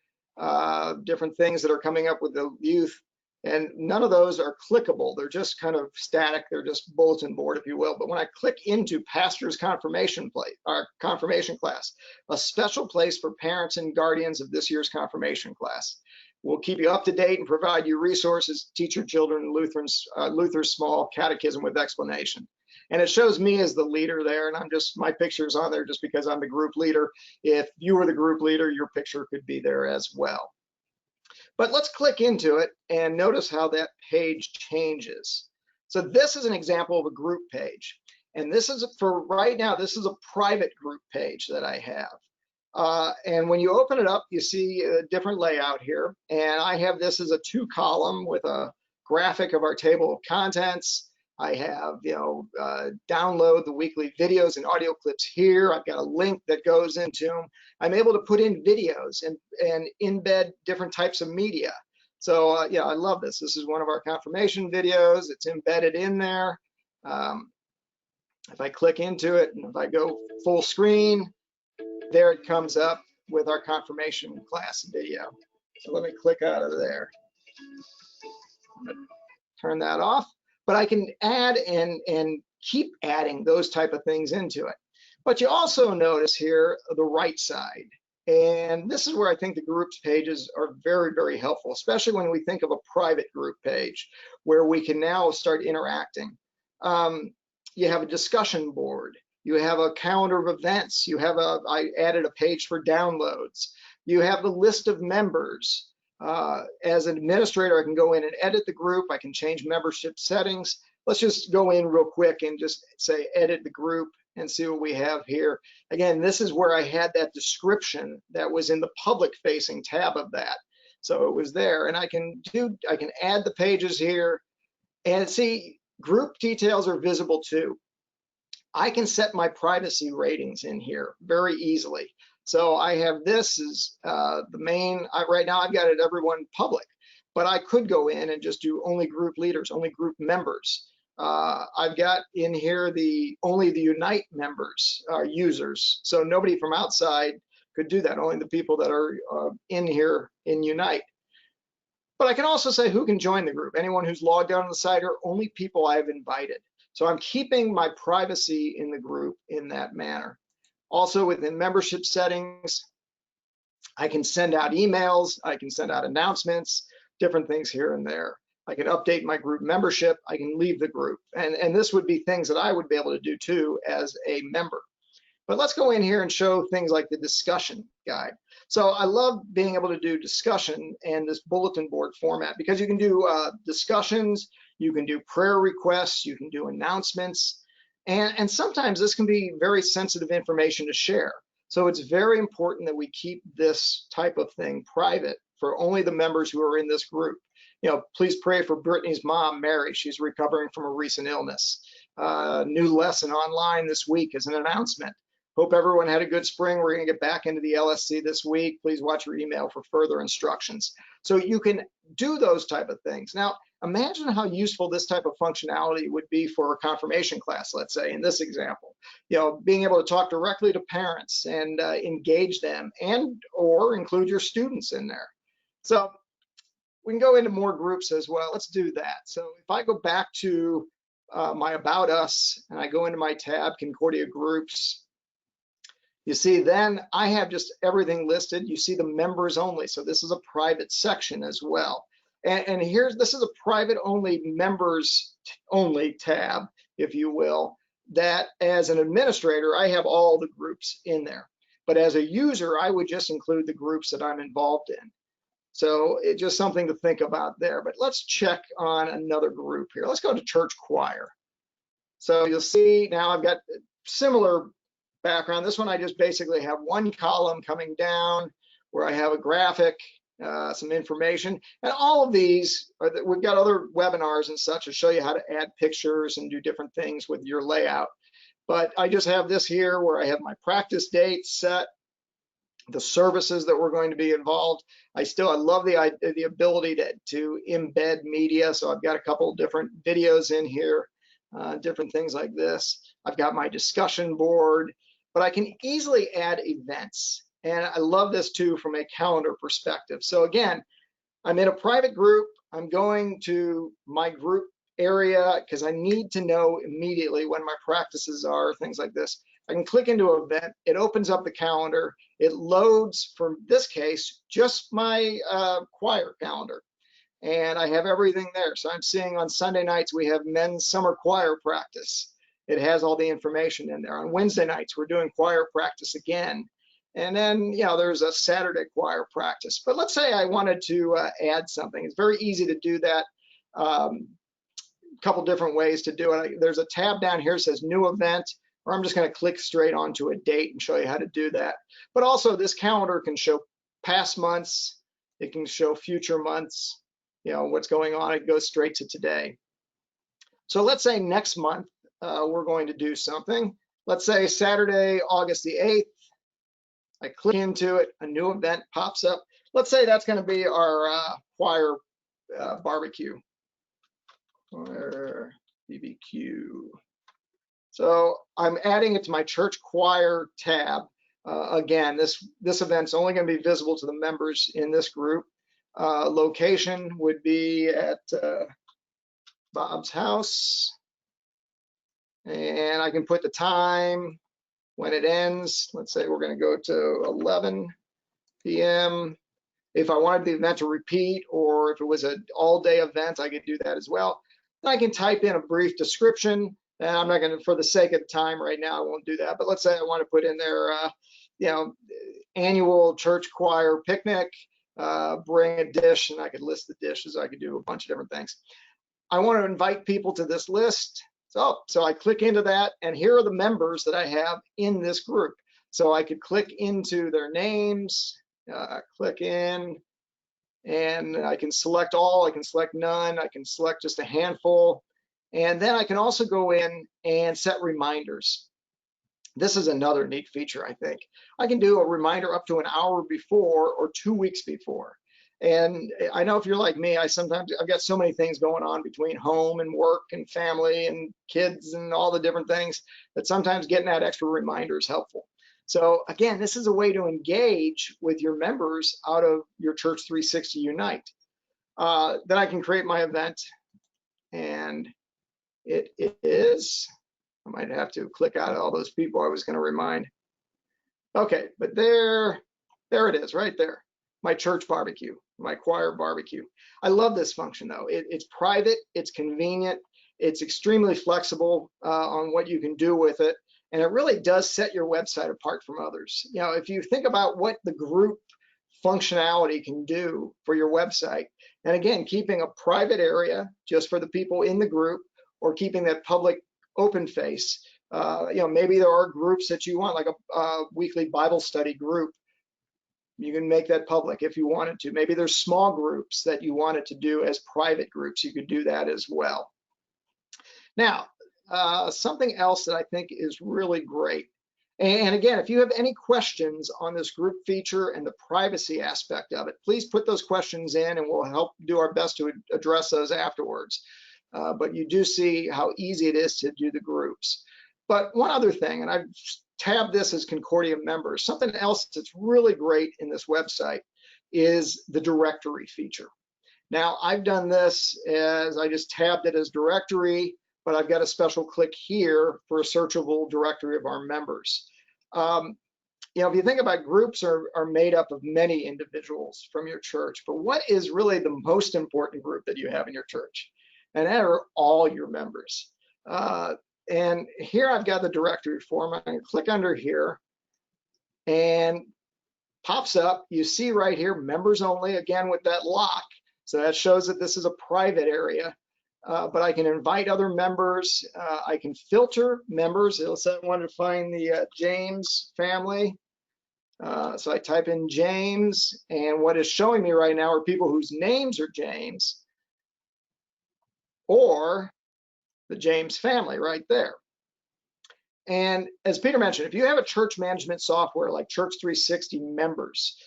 Different things that are coming up with the youth, and none of those are clickable. They're just kind of static. They're just bulletin board, if you will. But when I click into pastor's confirmation class, a special place for parents and guardians of this year's confirmation class, we'll keep you up to date and provide you resources, teach your children Luther's small catechism with explanation. And it shows me as the leader there, and my picture's on there just because I'm the group leader. If you were the group leader, your picture could be there as well. But let's click into it and notice how that page changes. So this is an example of a group page. And this is, for right now, this is a private group page that I have. And when you open it up, you see a different layout here. And I have this as a 2-column with a graphic of our table of contents. I have, download the weekly videos and audio clips here. I've got a link that goes into them. I'm able to put in videos and embed different types of media. So yeah, I love this. This is one of our confirmation videos. It's embedded in there. If I click into it and if I go full screen, there it comes up with our confirmation class video. So let me click out of there. Turn that off. But I can add and keep adding those type of things into it. But you also notice here the right side. And this is where I think the groups pages are very, very helpful, especially when we think of a private group page where we can now start interacting. You have a discussion board. You have a calendar of events. I added a page for downloads. You have the list of members. As an administrator, I can go in and edit the group. I can change membership settings. Let's just go in real quick and just say edit the group and see what we have here. Again, this is where I had that description that was in the public facing tab of that. So it was there, and I can add the pages here and see group details are visible too. I can set my privacy ratings in here very easily. So I have this as the main, right now I've got it everyone public, but I could go in and just do only group leaders, only group members. I've got in here only the Unite members, users. So nobody from outside could do that, only the people that are in here in Unite. But I can also say who can join the group, anyone who's logged on the site or only people I've invited. So I'm keeping my privacy in the group in that manner. Also within membership settings, I can send out emails, I can send out announcements, different things here and there. I can update my group membership, I can leave the group. And this would be things that I would be able to do too as a member. But let's go in here and show things like the discussion guide. So I love being able to do discussion and this bulletin board format because you can do discussions, you can do prayer requests, you can do announcements, and sometimes this can be very sensitive information to share. So it's very important that we keep this type of thing private for only the members who are in this group. Please pray for Brittany's mom, Mary. She's recovering from a recent illness. New lesson online this week is an announcement. Hope everyone had a good spring. We're going to get back into the LSC this week. Please watch your email for further instructions. So you can do those type of things. Now, imagine how useful this type of functionality would be for a confirmation class, let's say, in this example. Being able to talk directly to parents and engage them and or include your students in there. So we can go into more groups as well. Let's do that. So if I go back to my About Us and I go into my tab, Concordia Groups, you see, then I have just everything listed. You see the members only. So this is a private section as well. And this is a private only members only tab, if you will, that as an administrator, I have all the groups in there. But as a user, I would just include the groups that I'm involved in. So it's just something to think about there. But let's check on another group here. Let's go to church choir. So you'll see now I've got similar background. This one, I just basically have one column coming down where I have a graphic, some information, and all of these, we've got other webinars and such to show you how to add pictures and do different things with your layout. But I just have this here where I have my practice date set, the services that we're going to be involved. I love the ability to embed media. So I've got a couple of different videos in here, different things like this. I've got my discussion board, but I can easily add events. And I love this too from a calendar perspective. So again, I'm in a private group. I'm going to my group area because I need to know immediately when my practices are, things like this. I can click into an event. It opens up the calendar. It loads, for this case, just my choir calendar. And I have everything there. So I'm seeing on Sunday nights, we have men's summer choir practice. It has all the information in there. On Wednesday nights, we're doing choir practice again. And then, there's a Saturday choir practice. But let's say I wanted to add something. It's very easy to do that. A couple different ways to do it. There's a tab down here that says new event, or I'm just going to click straight onto a date and show you how to do that. But also this calendar can show past months. It can show future months, what's going on. It goes straight to today. So let's say next month we're going to do something. Let's say Saturday, August the 8th. I click into it, a new event pops up. Let's say that's going to be our choir barbecue, choir BBQ. So I'm adding it to my church choir tab. Again, this event's only going to be visible to the members in this group. Location would be at Bob's house, and I can put the time when it ends. Let's say we're going to go to 11 p.m. If I wanted the event to repeat, or if it was an all-day event, I could do that as well. And I can type in a brief description. And I'm not going to, for the sake of time right now, I won't do that. But let's say I want to put in there, annual church choir picnic, bring a dish, and I could list the dishes. I could do a bunch of different things. I want to invite people to this list. So I click into that, and here are the members that I have in this group. So I could click into their names, click in, and I can select all, I can select none, I can select just a handful. And then I can also go in and set reminders. This is another neat feature, I think. I can do a reminder up to an hour before or 2 weeks before. And I know if you're like me, I've got so many things going on between home and work and family and kids and all the different things that sometimes getting that extra reminder is helpful. So again, this is a way to engage with your members out of your Church360 Unite. Then I can create my event, and it is, I might have to click out all those people I was going to remind. Okay, but there it is right there. My church barbecue, my choir barbecue. I love this function though. It's private, it's convenient, it's extremely flexible on what you can do with it. And it really does set your website apart from others. You know, if you think about what the group functionality can do for your website, and again, keeping a private area just for the people in the group, or keeping that public open face. Maybe there are groups that you want, like a weekly Bible study group. You can make that public if you wanted to. Maybe there's small groups that you wanted to do as private groups. You could do that as well. Now, something else that I think is really great. And again, if you have any questions on this group feature and the privacy aspect of it, please put those questions in and we'll help do our best to address those afterwards. But you do see how easy it is to do the groups. But one other thing, and I've tabbed this as Concordia members, something else that's really great in this website is the directory feature. Now, I've done this as I just tabbed it as directory, but I've got a special click here for a searchable directory of our members. If you think about groups are made up of many individuals from your church, but what is really the most important group that you have in your church? And that are all your members. And here I've got the directory form. I can click under here and pops up. You see right here, members only, again with that lock. So that shows that this is a private area. But I can invite other members. I can filter members. It'll say I wanted to find the James family. So I type in James, and what is showing me right now are people whose names are James, or the James family right there. And as Peter mentioned, if you have a church management software like Church360 Members,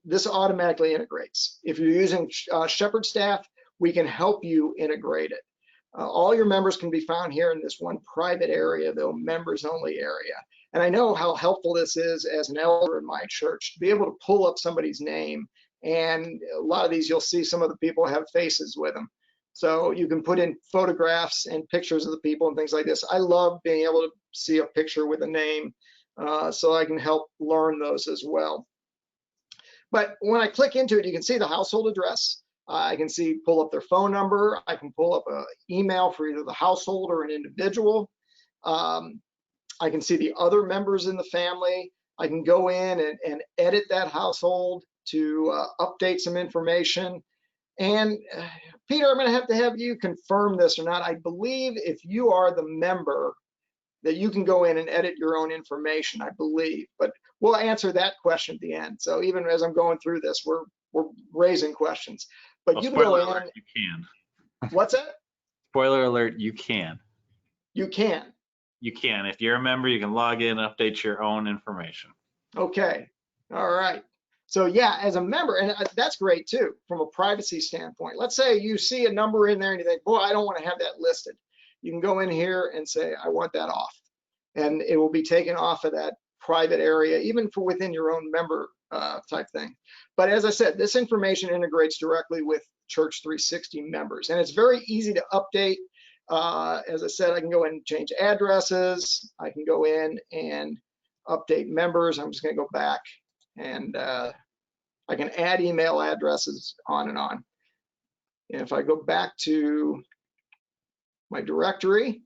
this automatically integrates. If you're using Shepherd Staff, we can help you integrate it. All your members can be found here in this one private area, the members only area. And I know how helpful this is as an elder in my church to be able to pull up somebody's name. And a lot of these, you'll see some of the people have faces with them. So you can put in photographs and pictures of the people and things like this. I love being able to see a picture with a name so I can help learn those as well. But when I click into it, you can see the household address. I can pull up their phone number. I can pull up an email for either the household or an individual. I can see the other members in the family. I can go in and edit that household to update some information. And Peter, I'm going to have you confirm this or not. I believe if you are the member that you can go in and edit your own information, I believe. But we'll answer that question at the end. So even as I'm going through this, we're raising questions. But you can go in. You can. What's that? Spoiler alert, you can. You can. You can. If you're a member, you can log in and update your own information. Okay. All right. So yeah, as a member, and that's great too, from a privacy standpoint. Let's say you see a number in there and you think, boy, I don't want to have that listed. You can go in here and say, I want that off. And it will be taken off of that private area, even for within your own member type thing. But as I said, this information integrates directly with Church360 members, and it's very easy to update. As I said, I can go in and change addresses. I can go in and update members. I'm just going to go back, and I can add email addresses, on and on. And if I go back to my directory,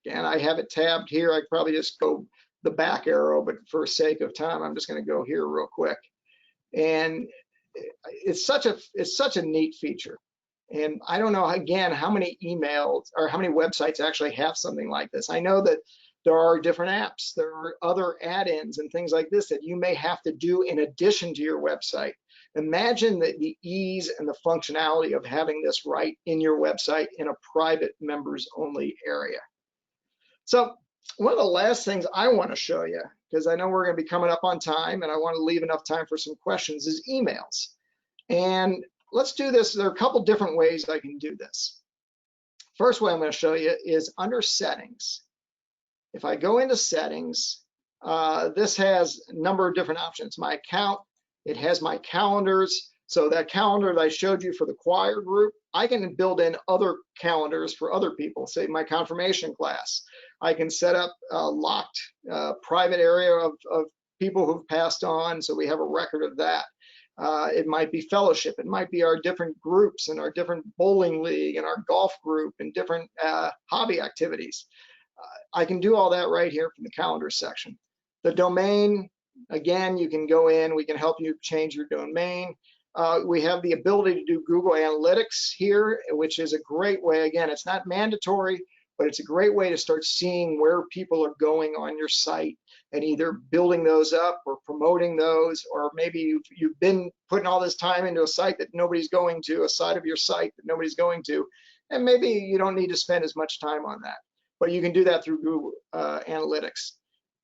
again, I have it tabbed here. I could probably just go the back arrow, but for sake of time, I'm just going to go here real quick. And it's such a neat feature. And I don't know, again, how many emails or how many websites actually have something like this. I know that there are different apps, there are other add-ins and things like this that you may have to do in addition to your website. Imagine the ease and the functionality of having this right in your website in a private members only area. So one of the last things I want to show you, because I know we're going to be coming up on time and I want to leave enough time for some questions, is emails. And let's do this. There are a couple different ways I can do this. First way I'm going to show you is under settings. If I go into settings, this has a number of different options. My account, it has my calendars. So that calendar that I showed you for the choir group, I can build in other calendars for other people, say my confirmation class. I can set up a locked private area of people who've passed on, so we have a record of that. It might be fellowship. It might be our different groups and our different bowling league and our golf group and different hobby activities. I can do all that right here from the calendar section. The domain, again, you can go in. We can help you change your domain. We have the ability to do Google Analytics here, which is a great way. Again, it's not mandatory, but it's a great way to start seeing where people are going on your site and either building those up or promoting those, or maybe you've been putting all this time into a site that nobody's going to, a side of your site that nobody's going to, and maybe you don't need to spend as much time on that. But you can do that through Google Analytics.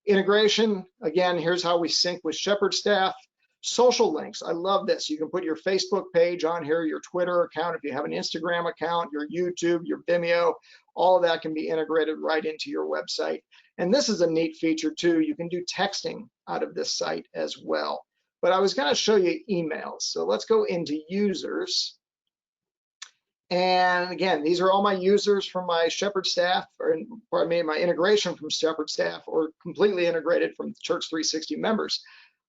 Integration, again, here's how we sync with Shepherd staff. Social links, I love this. You can put your Facebook page on here, your Twitter account, if you have an Instagram account, your YouTube, your Vimeo, all of that can be integrated right into your website. And this is a neat feature too. You can do texting out of this site as well. But I was going to show you emails. So let's go into users. And again, these are all my users from my Shepherd staff, or pardon me, my integration from Shepherd staff, or completely integrated from Church360 members.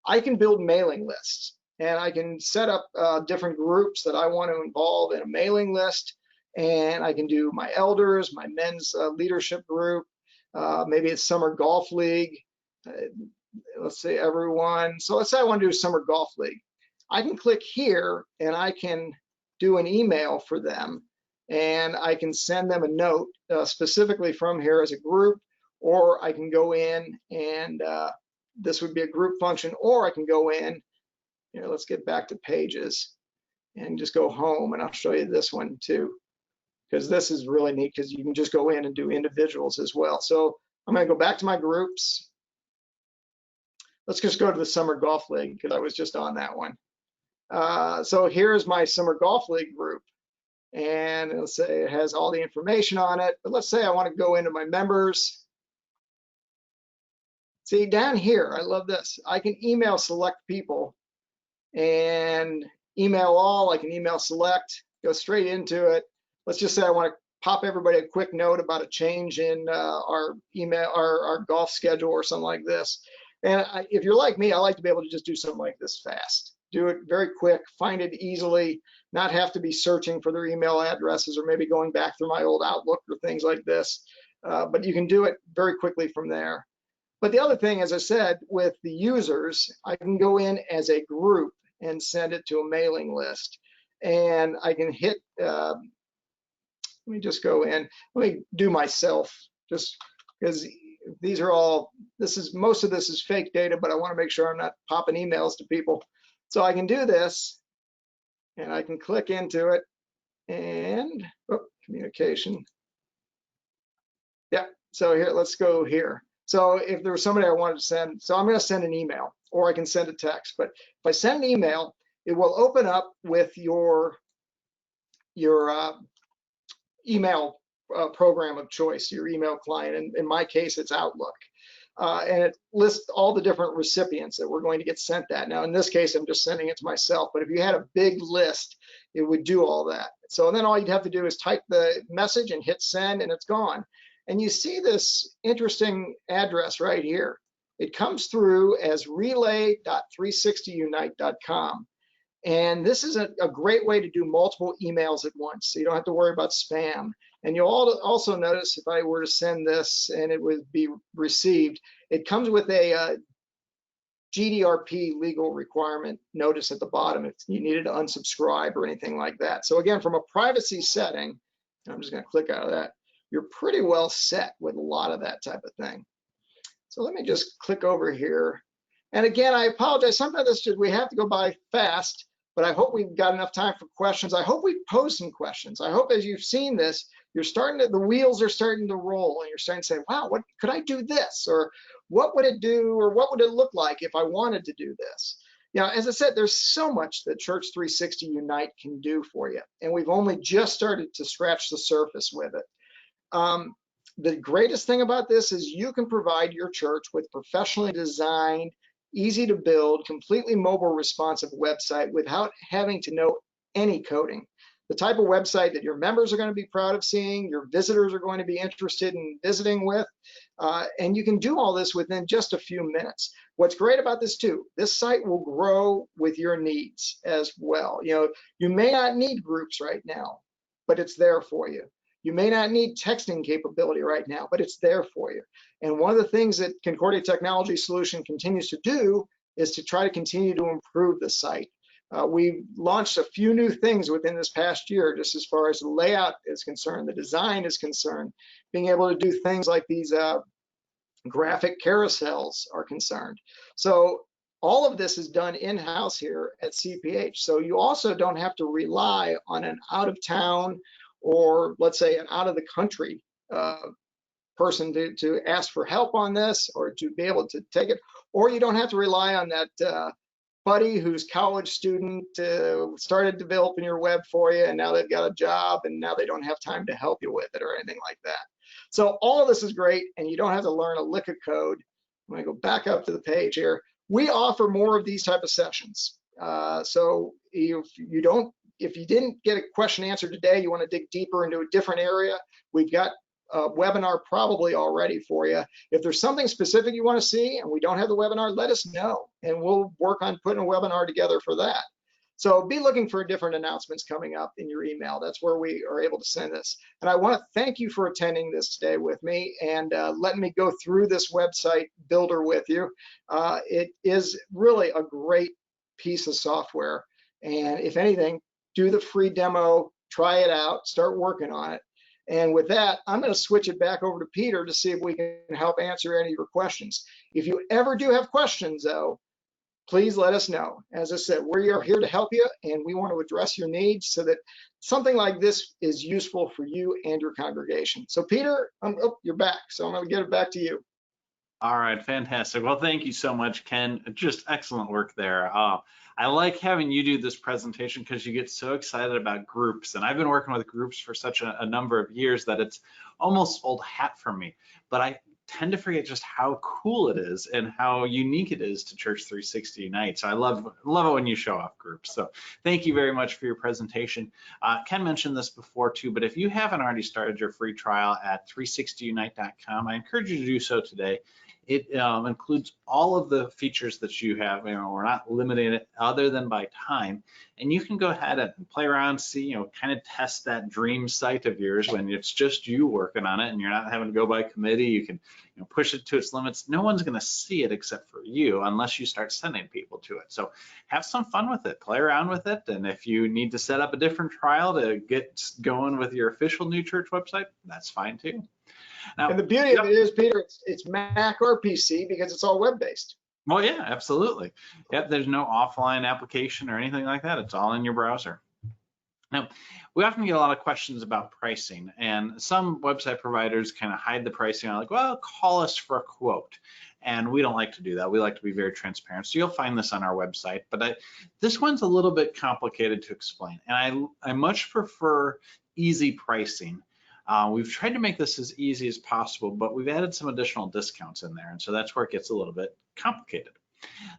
I can build mailing lists, and I can set up different groups that I want to involve in a mailing list. And I can do my elders, my men's leadership group, maybe it's summer golf league. Let's say everyone. So let's say I want to do a summer golf league. I can click here and I can do an email for them, and I can send them a note specifically from here as a group, or I can go in and this would be a group function, or I can go in, let's get back to pages and just go home, and I'll show you this one too, because this is really neat because you can just go in and do individuals as well. So I'm going to go back to my groups. Let's just go to the summer golf league because I was just on that one. So here's my summer golf league group, and let's say it has all the information on it, but let's say I want to go into my members. See down here, I love this. I can email select people and email all. I can email select, go straight into it. Let's just say I want to pop everybody a quick note about a change in our email, our golf schedule or something like this. And if you're like me, I like to be able to just do something like this fast. Do it very quick, find it easily, not have to be searching for their email addresses or maybe going back through my old Outlook or things like this. But you can do it very quickly from there. But the other thing, as I said, with the users, I can go in as a group and send it to a mailing list. And I can hit, let me just go in, let me do myself, just because these are all, most of this is fake data, but I want to make sure I'm not popping emails to people. So I can do this, and I can click into it, and communication. So here, let's go here. So if there was somebody I wanted to send, so I'm going to send an email, or I can send a text. But if I send an email, it will open up with your email program of choice, your email client. And in my case, it's Outlook. And it lists all the different recipients that we're going to get sent that. Now, in this case, I'm just sending it to myself, but if you had a big list, it would do all that. So then all you'd have to do is type the message and hit send, and it's gone. And you see this interesting address right here. It comes through as relay.360unite.com. And this is a great way to do multiple emails at once, so you don't have to worry about spam. And you'll also notice if I were to send this and it would be received, it comes with a GDRP legal requirement notice at the bottom if you needed to unsubscribe or anything like that. So again, from a privacy setting, I'm just going to click out of that, you're pretty well set with a lot of that type of thing. So let me just click over here. And again, I apologize. Sometimes we have to go by fast, but I hope we've got enough time for questions. I hope we pose some questions. I hope as you've seen this, the wheels are starting to roll, and you're starting to say, wow, what could I do this? Or what would it do? Or what would it look like if I wanted to do this? You know, as I said, there's so much that Church360 Unite can do for you. And we've only just started to scratch the surface with it. The greatest thing about this is you can provide your church with professionally designed, easy to build, completely mobile responsive website without having to know any coding. The type of website that your members are going to be proud of seeing, your visitors are going to be interested in visiting with, and you can do all this within just a few minutes. What's great about this too, this site will grow with your needs as well. You know, you may not need groups right now, but it's there for you. You may not need texting capability right now, but it's there for you. And one of the things that Concordia Technology Solution continues to do is to try to continue to improve the site. We launched a few new things within this past year, just as far as the layout is concerned, the design is concerned, being able to do things like these graphic carousels are concerned. So all of this is done in-house here at CPH. So you also don't have to rely on an out-of-town or let's say an out of the country person to ask for help on this or to be able to take it, or you don't have to rely on that buddy who's college student started developing your web for you and now they've got a job and now they don't have time to help you with it or anything like that. So all of this is great and you don't have to learn a lick of code. I'm going to go back up to the page here. We offer more of these type of sessions. So if you didn't get a question answered today, you want to dig deeper into a different area, we've got a webinar probably already for you. If there's something specific you want to see and we don't have the webinar, let us know and we'll work on putting a webinar together for that. So be looking for different announcements coming up in your email. That's where we are able to send this. And I want to thank you for attending this today with me and letting me go through this website builder with you. It is really a great piece of software. And if anything, do the free demo, try it out, start working on it. And with that, I'm going to switch it back over to Peter to see if we can help answer any of your questions. If you ever do have questions, though, please let us know. As I said, we are here to help you, and we want to address your needs so that something like this is useful for you and your congregation. So, Peter, oh, you're back. So I'm going to get it back to you. All right, fantastic. Well, thank you so much, Ken. Just excellent work there. I like having you do this presentation because you get so excited about groups. And I've been working with groups for such a number of years that it's almost old hat for me. But I tend to forget just how cool it is and how unique it is to Church360 Unite. So I love it when you show off groups. So thank you very much for your presentation. Ken mentioned this before too, but if you haven't already started your free trial at 360unite.com, I encourage you to do so today. It includes all of the features that you have. You know, we're not limiting it other than by time. And you can go ahead and play around, see, you know, kind of test that dream site of yours when it's just you working on it and you're not having to go by committee. You can, you know, push it to its limits. No one's going to see it except for you unless you start sending people to it. So have some fun with it, play around with it. And if you need to set up a different trial to get going with your official new church website, that's fine too. Now, and the beauty of it is, Peter, it's Mac or PC because it's all web-based. Well, yeah, absolutely. Yep, there's no offline application or anything like that. It's all in your browser. Now, we often get a lot of questions about pricing, and some website providers kind of hide the pricing. Like, well, call us for a quote. And we don't like to do that. We like to be very transparent. So you'll find this on our website, but this one's a little bit complicated to explain. And I much prefer easy pricing. We've tried to make this as easy as possible, but we've added some additional discounts in there. And so that's where it gets a little bit complicated.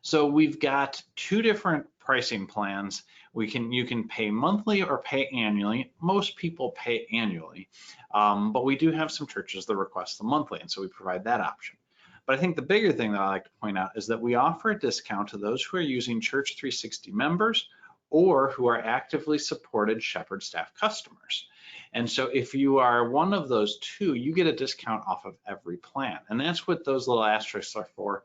So we've got two different pricing plans. You can pay monthly or pay annually. Most people pay annually, but we do have some churches that request the monthly, and so we provide that option. But I think the bigger thing that I like to point out is that we offer a discount to those who are using Church360 members or who are actively supported Shepherd staff customers. And so if you are one of those two, you get a discount off of every plan. And that's what those little asterisks are for,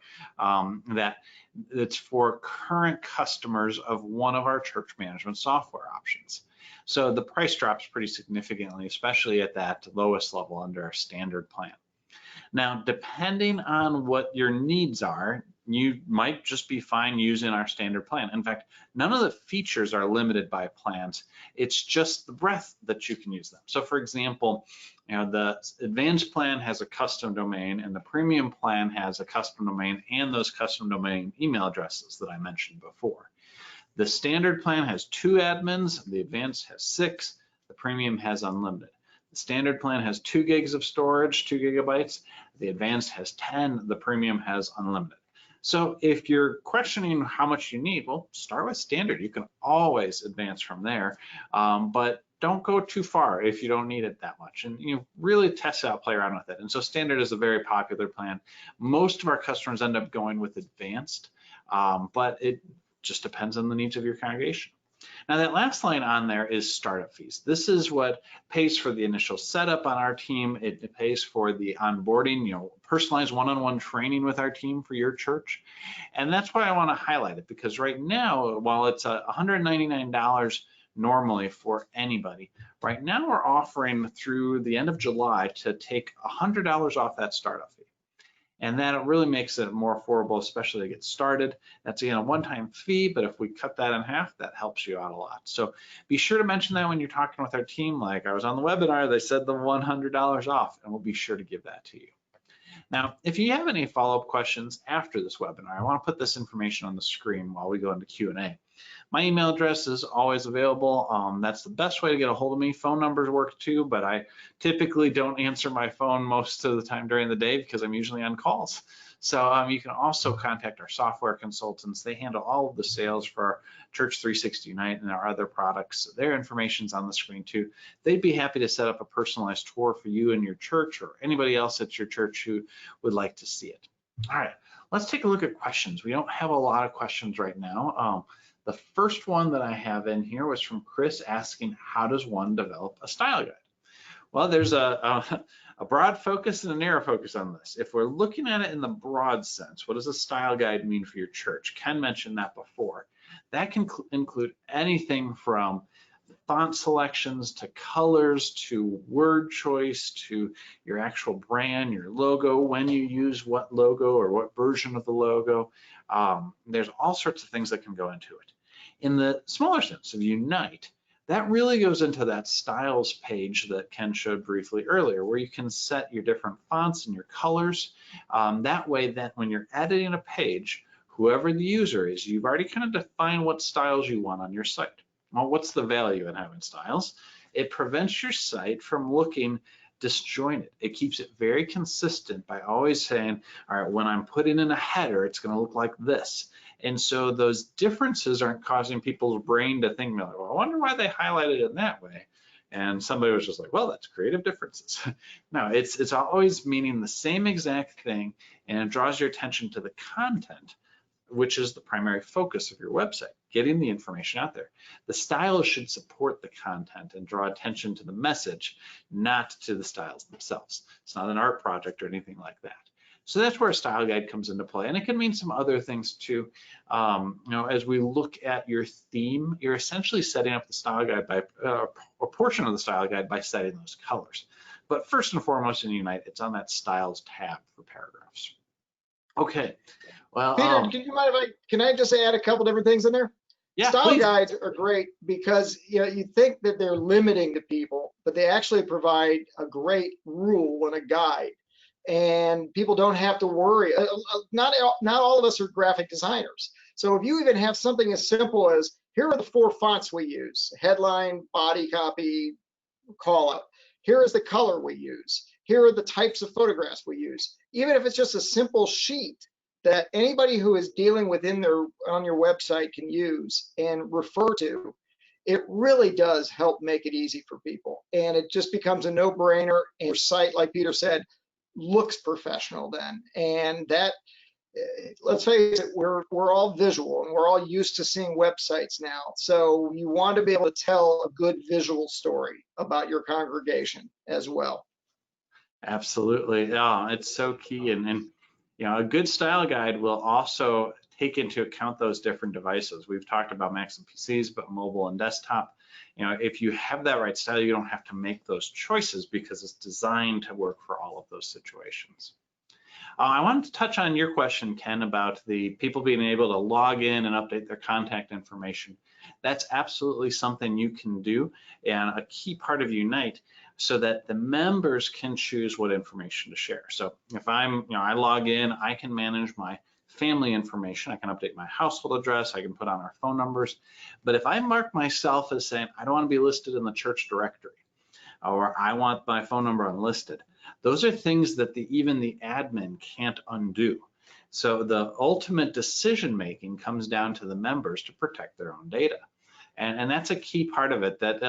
it's for current customers of one of our church management software options. So the price drops pretty significantly, especially at that lowest level under our standard plan. Now, depending on what your needs are, you might just be fine using our standard plan. In fact, none of the features are limited by plans. It's just the breadth that you can use them. So for example, the advanced plan has a custom domain and the premium plan has a custom domain and those custom domain email addresses that I mentioned before. The standard plan has 2 admins, the advanced has 6, the premium has unlimited. The standard plan has 2 gigs of storage, 2 gigabytes. The advanced has 10, the premium has unlimited. So if you're questioning how much you need, well, start with standard. You can always advance from there, but don't go too far if you don't need it that much. And really test it out, play around with it. And so standard is a very popular plan. Most of our customers end up going with advanced, but it just depends on the needs of your congregation. Now that last line on there is startup fees. This is what pays for the initial setup on our team. It pays for the onboarding, personalized one-on-one training with our team for your church. And that's why I want to highlight it, because right now, while it's $199 normally for anybody, right now we're offering through the end of July to take $100 off that startup fee. And that really makes it more affordable, especially to get started. That's again a one-time fee, but if we cut that in half, that helps you out a lot. So be sure to mention that when you're talking with our team. Like I was on the webinar, they said the $100 off, and we'll be sure to give that to you. Now, if you have any follow-up questions after this webinar, I want to put this information on the screen while we go into Q&A. My email address is always available. That's the best way to get a hold of me. Phone numbers work too, but I typically don't answer my phone most of the time during the day because I'm usually on calls. So you can also contact our software consultants. They handle all of the sales for our Church360 Unite and our other products. Their information's on the screen too. They'd be happy to set up a personalized tour for you and your church or anybody else at your church who would like to see it. All right, let's take a look at questions. We don't have a lot of questions right now. The first one that I have in here was from Chris asking, how does one develop a style guide? Well, there's a broad focus and a narrow focus on this. If we're looking at it in the broad sense, what does a style guide mean for your church? Ken mentioned that before. That can include anything from font selections to colors to word choice to your actual brand, your logo, when you use what logo or what version of the logo. There's all sorts of things that can go into it. In the smaller sense of Unite, that really goes into that styles page that Ken showed briefly earlier, where you can set your different fonts and your colors. That way, that when you're editing a page, whoever the user is, you've already kind of defined what styles you want on your site. Well, what's the value in having styles? It prevents your site from looking disjointed. It keeps it very consistent by always saying, all right, when I'm putting in a header, it's going to look like this. And so those differences aren't causing people's brain to think, well, I wonder why they highlighted it in that way. And somebody was just like, well, that's creative differences. No, it's always meaning the same exact thing, and it draws your attention to the content, which is the primary focus of your website, getting the information out there. The styles should support the content and draw attention to the message, not to the styles themselves. It's not an art project or anything like that. So that's where a style guide comes into play. And it can mean some other things too. As we look at your theme, you're essentially setting up the style guide by a portion of the style guide by setting those colors. But first and foremost in Unite, it's on that styles tab for paragraphs. Okay. Well, Peter, can you mind if can I just add a couple different things in there? Yeah, Style please. guides are great because you think that they're limiting to people, but they actually provide a great rule and a guide. And people don't have to worry. Not all of us are graphic designers. So if you even have something as simple as, here are the 4 fonts we use: headline, body copy, call out. Here is the color we use. Here are the types of photographs we use. Even if it's just a simple sheet that anybody who is dealing within on your website can use and refer to, it really does help make it easy for people. And it just becomes a no-brainer. And your site, like Peter said, looks professional then. And that, let's face it, we're all visual and we're all used to seeing websites now. So you want to be able to tell a good visual story about your congregation as well. Absolutely. Yeah, it's so key. And a good style guide will also take into account those different devices. We've talked about Macs and PCs, but mobile and desktop. If you have that right style, you don't have to make those choices because it's designed to work for all of those situations. I wanted to touch on your question, Ken, about the people being able to log in and update their contact information. That's absolutely something you can do, and a key part of Unite, so that the members can choose what information to share. So if I log in, I can manage my family information. I can update my household address. I can put on our phone numbers. But if I mark myself as saying, I don't want to be listed in the church directory, or I want my phone number unlisted, those are things that even the admin can't undo. So the ultimate decision making comes down to the members to protect their own data. And that's a key part of it that,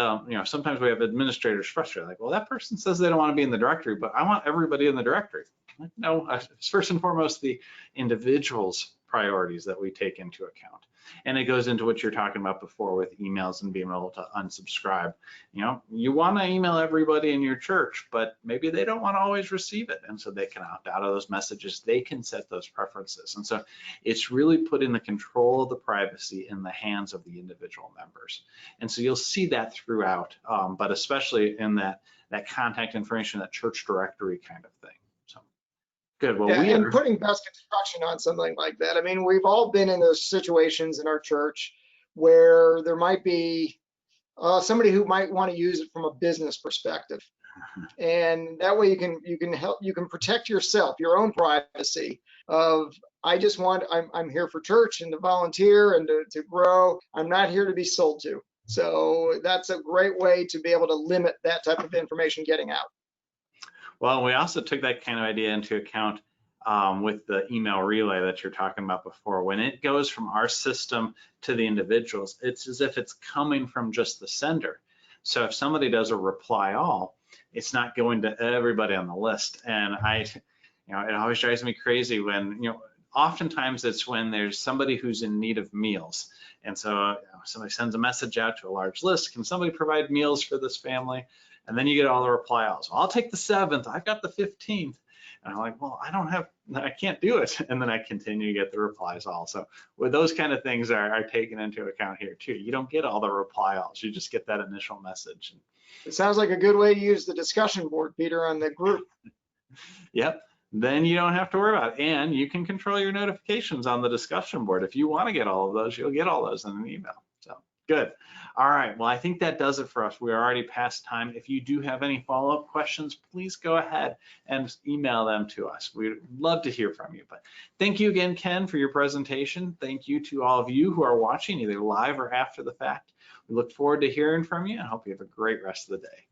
sometimes we have administrators frustrated, like, well, that person says they don't want to be in the directory, but I want everybody in the directory. Like, no, it's first and foremost the individual's priorities that we take into account. And it goes into what you're talking about before with emails and being able to unsubscribe. You want to email everybody in your church, but maybe they don't want to always receive it. And so they can opt out of those messages. They can set those preferences. And so it's really putting the control of the privacy in the hands of the individual members. And so you'll see that throughout, but especially in that contact information, that church directory kind of thing. So good. Well, Yeah, and putting best construction on something like that. I mean, we've all been in those situations in our church where there might be somebody who might want to use it from a business perspective, and that way you can protect yourself, your own privacy. I'm here for church and to volunteer and to grow. I'm not here to be sold to. So that's a great way to be able to limit that type of information getting out. Well, we also took that kind of idea into account with the email relay that you're talking about before. When it goes from our system to the individuals, it's as if it's coming from just the sender. So if somebody does a reply all, it's not going to everybody on the list. And it always drives me crazy when, oftentimes it's when there's somebody who's in need of meals. And so somebody sends a message out to a large list, can somebody provide meals for this family? And then you get all the reply alls. Well, I'll take the 7th, I've got the 15th. And I'm like, well, I can't do it. And then I continue to get the replies all. So with those kind of things are taken into account here too. You don't get all the reply alls, you just get that initial message. It sounds like a good way to use the discussion board, Peter, on the group. Yep. Then you don't have to worry about it. And you can control your notifications on the discussion board. If you want to get all of those, you'll get all those in an email. So good. All right. Well, I think that does it for us. We're already past time. If you do have any follow-up questions, please go ahead and email them to us. We'd love to hear from you. But thank you again, Ken, for your presentation. Thank you to all of you who are watching either live or after the fact. We look forward to hearing from you and hope you have a great rest of the day.